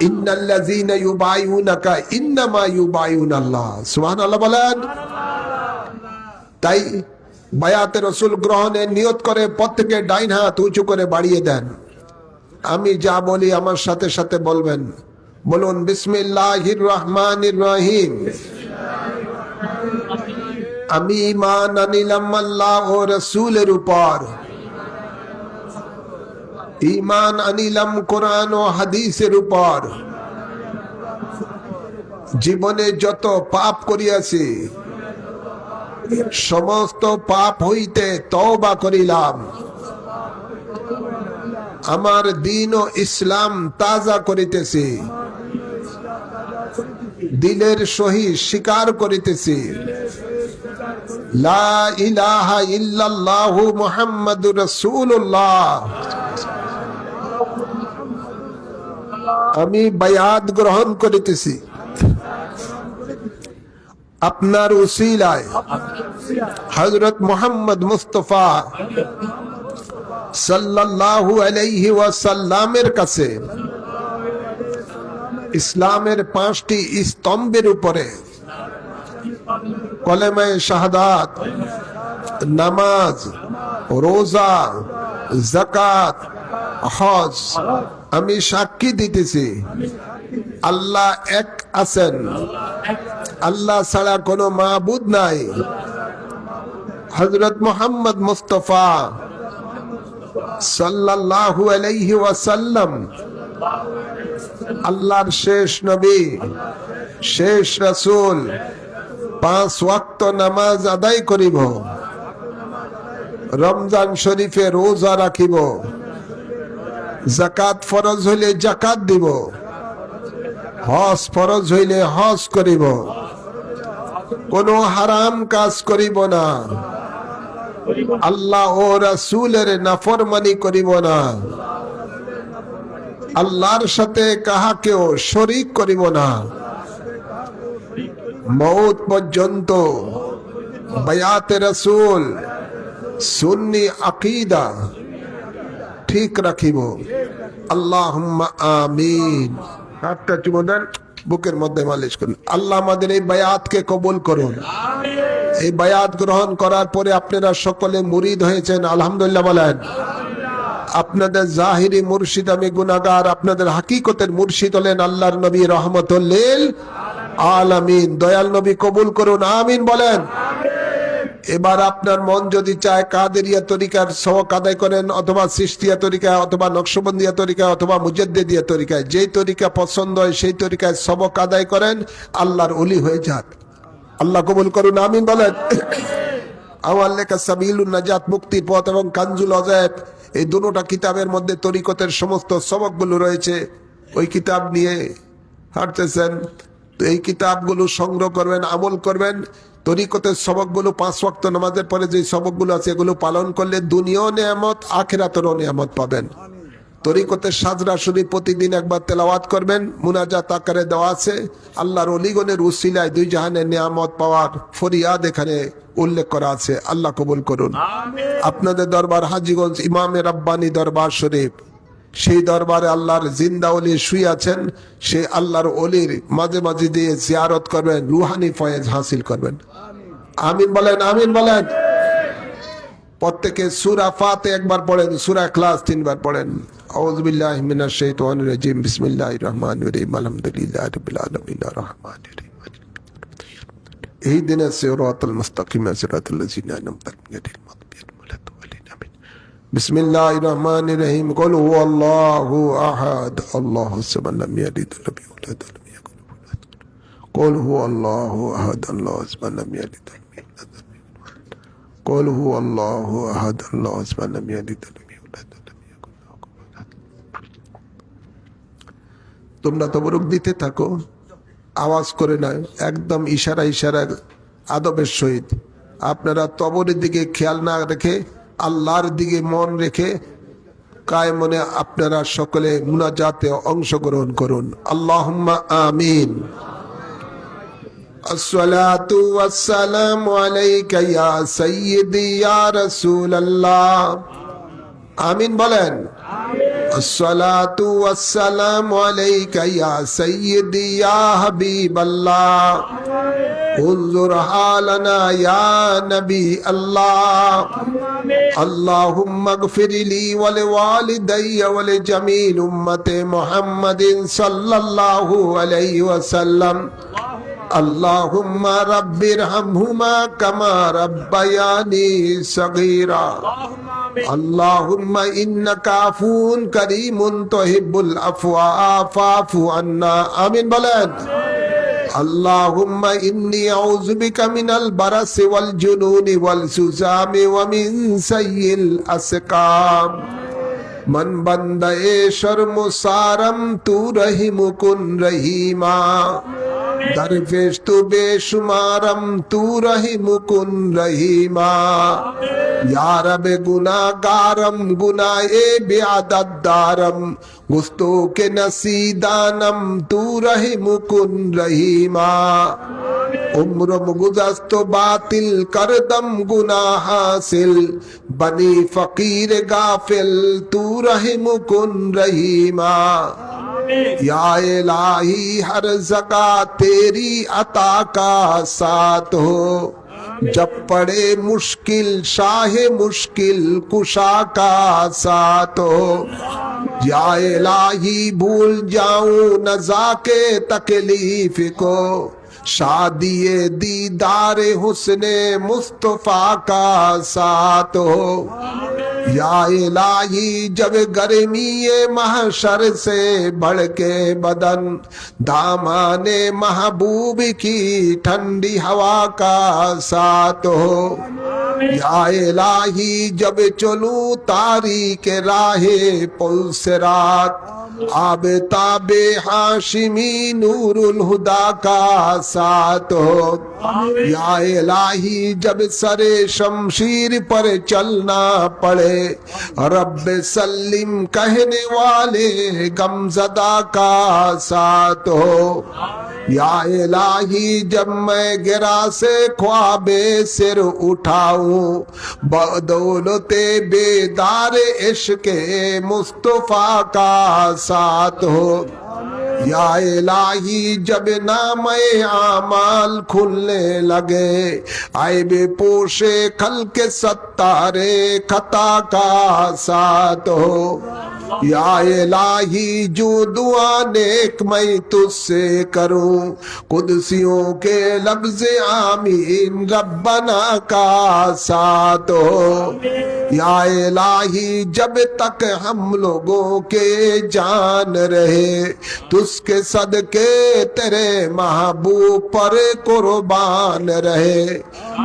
ইন্নাল্লাযীনা ইউবাইউনাকা ইন্নামা ইউবাইউনাল্লাহ। সুবহানাল্লাহ বলেন। তাই বায়াতে রসুল গ্রহণের নিয়ত করে প্রত্যেকে ডাইন হাত উঁচু করে বাড়িয়ে দেন। আমি যা বলি আমার সাথে সাথে বলবেন। বলুন বিসমিল্লাহির রহমানির রহিম। আমি ঈমান আনিলাম আল্লাহ ও রাসূলের উপর, ঈমান আনিলাম কোরআন ও হাদিসের উপর। জীবনে যত পাপ করিয়াছি সমস্ত পাপ হইতে তওবা করিলাম। আমার দ্বীন ও ইসলাম তাজা করিতেছি, দিলের সহিত স্বীকার করিতেছি, লা ইলাহা ইল্লাল্লাহু মুহাম্মাদুর রাসূলুল্লাহ। আমি বায়াত গ্রহণ করিতেছি আপনার উসিলায় হযরত মুহাম্মদ মুস্তাফা সাল্লাল্লাহু আলাইহি ওয়াসাল্লামের কাছে ইসলামের 5টি স্তম্ভের উপরে কলেমায়ে শাহাদাত, নামাজ, রোজা, যাকাত, হজ আমি সাক্ষী দিতেছি আল্লাহ এক আছেন, আল্লাহ ছাড়া কোনো মাবুদ নাই, হযরত মুহাম্মদ মুস্তাফা সাল্লাল্লাহু আলাইহি ওয়াসাল্লাম আল্লাহর শেষ নবী, শেষ রাসূল। 5 ওয়াক্ত নামাজ আদায় করিব, রমজান শরীফে রোজা রাখিব, যাকাত ফরজ হইলে যাকাত দিব, হজ ফরজ হইলে হজ করিব, কোনো হারাম কাজ করিব না, আল্লাহ ও রাসূলের নাফরমানি করিব না, আল্লাহর সাথে কাহাকেও শরীক করিব না, মওত পর্যন্ত বায়াতে রাসূল সুন্নি আকীদা ঠিক রাখিব। আল্লাহুম্মা আমিন। হাতটা চুমো দেন, বুকের মধ্যে মালিশ করুন। আল্লাহ আমাদের এই বায়াতকে কবুল করুন। এই বায়াত গ্রহণ করার পরে আপনারা সকলে মুরিদ হয়েছেন, আলহামদুলিল্লাহ বলেন। আপনাদের জাহিরি মুর্শিদ আমি গুনাহগার, আপনাদের হাকিকতের মুর্শিদ হলেন আল্লাহর নবী রহমতুল লিল আলামিন। দয়াল নবী কবুল করুন, আমিন বলেন। এবার আপনার মন যদি চায় কাদেরিয়া তরিকার সওয়াক আদায় করেন, অথবা চিশতিয়া তরিকায়, অথবা নকশবন্দিয়া তরিকায়, অথবা মুজাদ্দিদিয়া তরিকায়, যেই তরিকা পছন্দ হয় সেই তরিকায় সওয়াক আদায় করেন, আল্লাহর ওলি হয়ে যান। আল্লাহ কবুল করুন, আমিন বলেন। আমার লেখা সাবিলুন নাজাত, মুক্তির পথ এবং কানজুল আযাব, এই দুটোটা কিতাবের মধ্যে তরিকতের সমস্ত সবকগুলো রয়েছে। ওই কিতাব নিয়ে হাঁটতেছেন, তো এই কিতাবগুলো সংগ্রহ করবেন, আমল করবেন। তরিকতের সবকগুলো 5 ওয়াক্ত নামাজের পরে যে সবকগুলো আছে এগুলো পালন করলে দুনিয়াও নিয়ামত, আখিরাতেরও নিয়ামত পাবেন। তরিকতের সাজরা শরীফ প্রতিদিন একবার তেলাওয়াত করবেন, মুনাজাত আকারে দেওয়া আছে। আল্লাহর ওলিগণের উসিলায় 2 জাহানের নিয়ামত পাওয়ার ফরিয়াদ এখানে উল্লেখ করা আছে। আল্লাহ কবুল করুন। আপনাদের দরবার হাজীগঞ্জ ইমামে রাব্বানী দরবার শরীফ, সেই দরবারে আল্লাহর জিন্দা ওলি শুয়ে আছেন। সেই আল্লাহর ওলির মাঝে মাঝে দিয়ে জিয়ারত করবেন, রুহানি ফয়েজ হাসিল করবেন। আমিন বলেন, আমিন বলেন। প্রত্যেকে সূরা ফাতিহা একবার পড়েন, সূরা ইখলাস 3 বার পড়েন। আউযু বিল্লাহি মিনাশ শাইতানির রাজিম, বিসমিল্লাহির রহমানির রহিম, আলহামদুলিল্লাহি রাব্বিল আলামিন, আর রহমানির রহিম, ইহদিনাস সিরাতাল মুস্তাকিম, সিরাতাল লাযিনা আন'আমতা আলাইহিম, বিসমিল্লাহির রহমানির রহিম। কুল হুয়াল্লাহু আহাদ, আল্লাহুস সামাদ, লাম ইয়ালিদ ওয়া লাম ইউলাদ ওয়া লাম ইয়াকুল লাহু কুফুওয়ান আহাদ। কুল হুয়াল্লাহু আহাদ, আল্লাহুস সামাদ, লাম ইয়ালিদ ওয়া লাম ইউলাদ ওয়া লাম ইয়াকুল লাহু কুফুওয়ান আহাদ। কুল হুয়াল্লাহু আহাদ, আল্লাহুস সামাদ, লাম ইয়ালিদ ওয়া লাম ইউলাদ ওয়া লাম ইয়াকুল লাহু কুফুওয়ান আহাদ। তোমরা তবরুক দিতে থাকো, আওয়াজ করে নয়, একদম ইশারা ইশারা আদবের সহিত। আপনারা তবরের দিকে খেয়াল না রেখে আল্লাহর দিকে মন রেখে কায় মনে আপনারা সকলে মুনাজাতে অংশগ্রহণ করুন। আল্লাহুম্মা আমিন। আসসালাতু ওয়াসসালামু আলাইকা ইয়া সাইয়্যিদি ইয়া রাসূলুল্লাহ। আমিন বলেন। আসসালাতু ওয়াসসালামু আলাইকা ইয়া সাইয়্যিদি ইয়া হাবিবাল্লাহ। انظر حالنا يا نبي الله. اللهم اغفر لي ولوالدي ولجميع أمة محمد صلى الله عليه وسلم. اللهم رب ارحمهما كما ربياني صغيرا. اللهم إنك عفو كريم تحب العفو فاعف عنا. آمين بلد. اللهم إني أعوذ بك من البرص والجنون والزكام ومن سيء الأسقام. मन बंदे शर्मुसारम तू रहीम कुन रहीमा दरवेश तू बेशुमारम तू रहीम कुन रहीमा या रब गुनागारम गुनाए बेअददारम गुस्तो के नसीदानम तू रहीम कुन रहीमा उम्र गुज़श्त बातिल करदम गुनाह हासिल बनी फकीर गाफिल तू रहीम कुन रहीमा या इलाही हर जगह तेरी अता का साथ हो जब पड़े मुश्किल शाहे मुश्किल कुशा का साथ हो या इलाही भूल जाऊं नज़ा के तकलीफ को शादिए दीदार हुस्ने मुस्तफा का साथ हो या इलाही जब गर्मी महशर से बढ़ के बदन दामाने महबूब की ठंडी हवा का साथ हो या इलाही जब चलूं तारीक राहे पुल से रात आब ताबे हाशिमी नूरुल हुदा का साथ हो या इलाही जब सरे शमशीर पर चलना पड़े रब सल्लिम कहने वाले गमज़दा का साथ हो या इलाही जब मैं गिरा से ख्वाबे सिर उठाऊं बदौलते बेदार इश्क़ मुस्तफा का साथ हो या इलाही जब नामे आमाल खुलने लगे आइबे पोशे खल के सत्तारे खता का साथ हो या इलाही जो दुआ नेक मैं तुझसे करूं कुदसियों के लफ्ज आमीन रब्बना का साथ हो या इलाही जब तक हम लोगों के जान रहे तुझके सदके तेरे महबूब पर कुर्बान रहे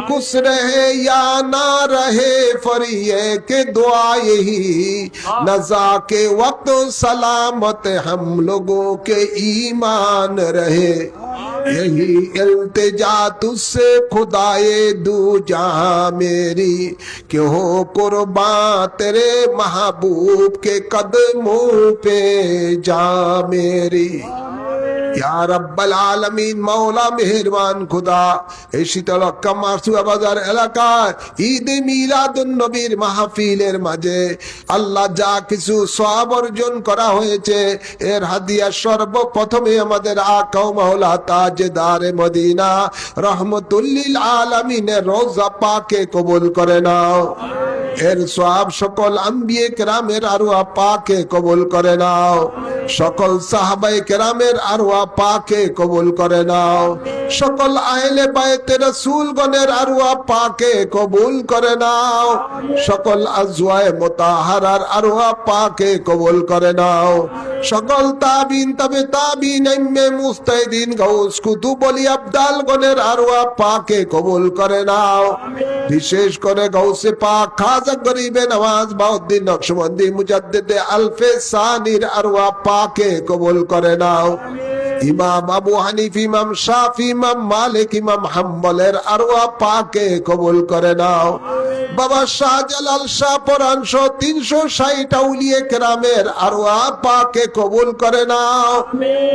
खुश रहे या ना रहे फरिए के दुआ यही नजा के वक्त सलामत हम लोगों के ईमान रहे यही इल्तिजा तुझसे खुदाए दू जहां मेरी कि हो कुर्बान तेरे महबूब के कदमों पे जा मेरी या रब्बल आलमीन मौला মেহেরবান খুদা এই শীতলক্ষা মাসুয়া বাজার এলাকায় ঈদ মিলাদুন নবীর মাহফিলের মাঝে আল্লাহ যা কিছু সওয়াব অর্জন করা হয়েছে এর হাদিয়া সর্বপ্রথমে আমাদের আকা ও মাওলা তাজদার মদিনা রহমতুল লিল আলামিনের রওজা পাকে কবুল করে নাও এর সওয়াব সকল আম্বিয়ে কেরামের আরওয়াহ পাকে কবুল করে নাও সকল সাহাবায়ে কেরামের আরওয়াহ পাকে কবুল করে নাও সকল আহলে বাইতে রাসূলগণের আরওয়াহ পাকে কবুল করে নাও সকল আজওয়ায়ে মুতাহারার আরওয়াহ পাকে কবুল করে নাও সকল তাবিন তবে তাবিন ইমামে মুস্তাহিদিন গাউস কুতুব ওলি আবদাল গণের আরওয়াহ পাকে কবুল করে নাও বিশেষ করে গাউসে পাক খাজা গরিবে নওয়াজ বাউদ্দিন নকশবন্দি মুজাদ্দিদে আলফে সানির আরওয়াহ পাকে কবুল করে নাও ইমাম আবু হানিফ ইমাম শাফি ইমাম মালিক ইমাম হাম্বলের আরওয়াহ পাকে কবুল করে নাও বাবা শাহজালাল শাহ পরান 360 আউলিয়া কেরামের আরওয়াহ পাকে কবুল করে নাও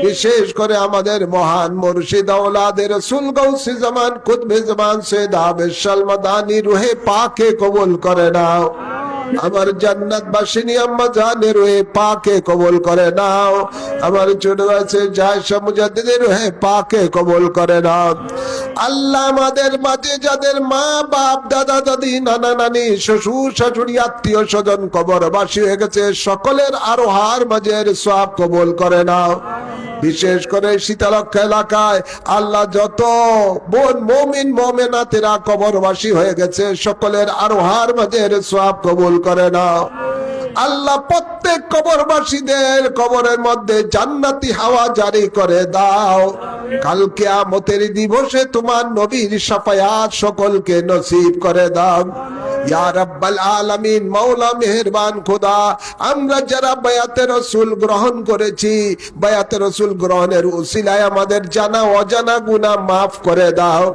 বিশেষ করে আমাদের মহান মুর্শিদ আওলাদে রাসূল গাউসে জামান কুতবে জামান সৈয়দ আবেদ শালমাদানি রুহে পাকে কবুল করে নাও আমার জান্নাত বাসিনী আম্মা জানের রুহে পাকে কবুল করে নাও আমার ছোট আছে জায়শা মুজাদ্দিদের রুহে পাকে কবুল করে নাও আল্লাহ আমাদের মাঝে যাদের মা বাপ দাদা দাদি নানা নানি শ্বশুর শাশুড়ি আত্মীয় স্বজন কবরবাসী হয়ে গেছে সকলের আরোহার মাঝের সওয়াব কবুল করে নাও বিশেষ করে শীতলক্ষা এলাকায় আল্লাহ যত বোন মুমিন মুমিনাতেরা কবরবাসী হয়ে গেছে সকলের আরোহার মাঝের সওয়াব কবুল করে নাও আল্লাহ প্রত্যেক কবরবাসীদের কবরের মধ্যে জান্নাতি হাওয়া জারি করে দাও কাল কিয়ামতের দিবসে তোমার নবীর শাফায়াত সকলকে নসিব করে দাও ইয়া রাব্বাল আলামিন, মাওলা মেহেরবান খোদা, আমরা যারা বায়াতে রাসূল গ্রহণ করেছি, বায়াতে রাসূল গ্রহণের উসিলায় আমাদের জানা অজানা গুনাহ মাফ করে দাও।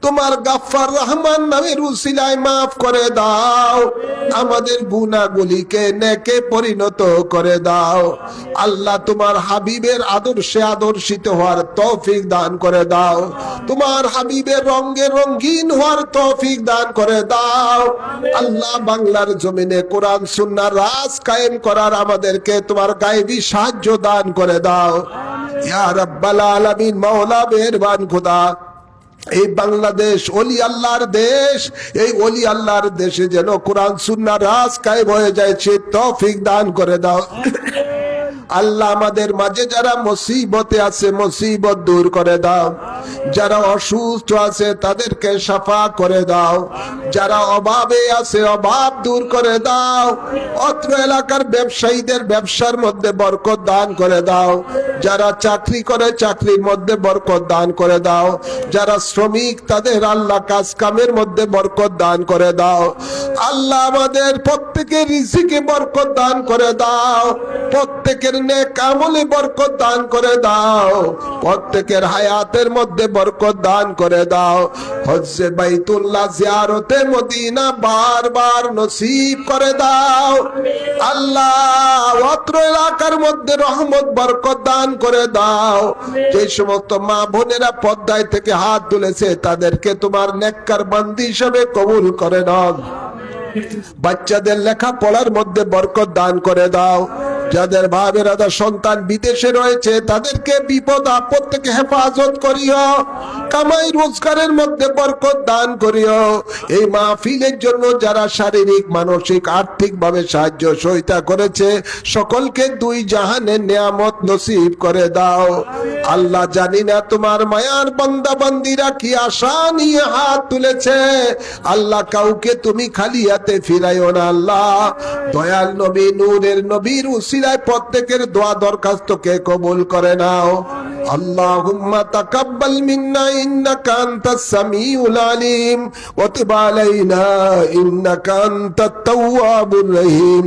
তোমার গাফফার রহমান নামের উসিলায় মাফ করে দাও। আমাদের গুনাহগুলিকে নেকে পরিণত করে দাও। আল্লাহ, তোমার হাবিবের আদর্শে আদর্শিত হওয়ার তৌফিক দান করে দাও। তোমার হাবিবের রঙে রঙিন হওয়ার তৌফিক দান করে দাও। আল্লাহ, বাংলার জমিনে কোরআন সুন্নাহর রাজ কায়েম করার আমাদেরকে তোমার গায়েবী সাহায্য দান করে দাও। ইয়া রাব্বাল আলামিন, মাওলা মেহেরবান খোদা, এই বাংলাদেশ ওলি আল্লাহর দেশ, এই ওলি আল্লাহর দেশে যেন কোরআন সুন্নাহর রাজ কায়েম হয়ে যায়, সে তৌফিক দান করে দাও। আল্লাহ, আমাদের মাঝে যারা মুসিবতে আছে মুসিবত দূর করে দাও। যারা অসুস্থ আছে তাদেরকে শাফা করে দাও। যারা অভাবে আছে অভাব দূর করে দাও। অত্র এলাকার ব্যবসায়ীদের ব্যবসার মধ্যে বরকত দান করে দাও। যারা চাকরি করে চাকরির মধ্যে বরকত দান করে দাও। যারা শ্রমিক তাদের আল্লাহ কাজ কামের মধ্যে বরকত দান করে দাও। আল্লাহ, আমাদের প্রত্যেকের রিজিকে বরকত দান করে দাও। প্রত্যেকের নেক আমলে বরকত দান করে দাও। প্রত্যেকের হায়াতের মধ্যে বরকত দান করে দাও। হজ্জে বাইতুল্লাহ, জিয়ারতে মদিনা বারবার নসিব করে দাও। আল্লাহ, অত্র এলাকার মধ্যে রহমত বরকত দান করে দাও। যে সমস্ত মা বোনেরা পর্দায় থেকে হাত তুলেছে তাদেরকে তোমার নেককার বান্দি হিসেবে কবুল করে নাও। বাচ্চাদের লেখা পড়ার মধ্যে বরকত দান করে দাও। যাদের ভাবেরাদা সন্তান বিদেশে রয়েছে তাদেরকে বিপদ আপদ থেকে হেফাজত করিও। কামাই রোজগারের মধ্যে বরকত দান করিও। এই মাহফিলের জন্য যারা শারীরিক মানসিক আর্থিক ভাবে সাহায্য সহায়তা করেছে সকলকে দুই জাহানের নিয়ামত নসিব করে দাও। আল্লাহ, জানি না তোমার মায়ার বান্দা বান্দিরা কি আশা নিয়ে হাত তুলেছে। আল্লাহ, কাউকে তুমি খালি হাতে ফিরাইও না। আল্লাহ, দয়াল নবী নূরের নবীর উসিলায় প্রত্যেকের দোয়া দরখাস্তকে কবুল করে নাও। আল্লাহুম্মা তাকাব্বাল মিন্না ইন্নাকা আনতাস সামিউল আলিম ওয়া তুব আলাইনা ইন্নাকা আনতাত তাওয়াবুর রহিম।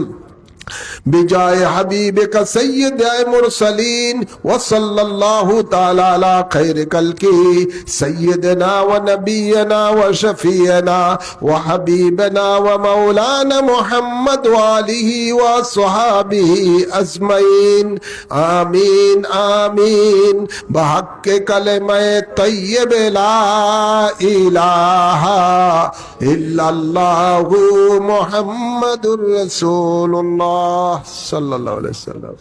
بجاه حبيبك سيد المرسلين وصلى الله تعالى على خير خلقه سيدنا ونبينا وشفينا وحبيبنا ومولانا محمد وآله وصحابه أجمعين آمين آمين بحق كلمة طيب لا إله إلا الله محمد رسول الله সাল্লাল্লাহু আলাইহি সাল্লাম।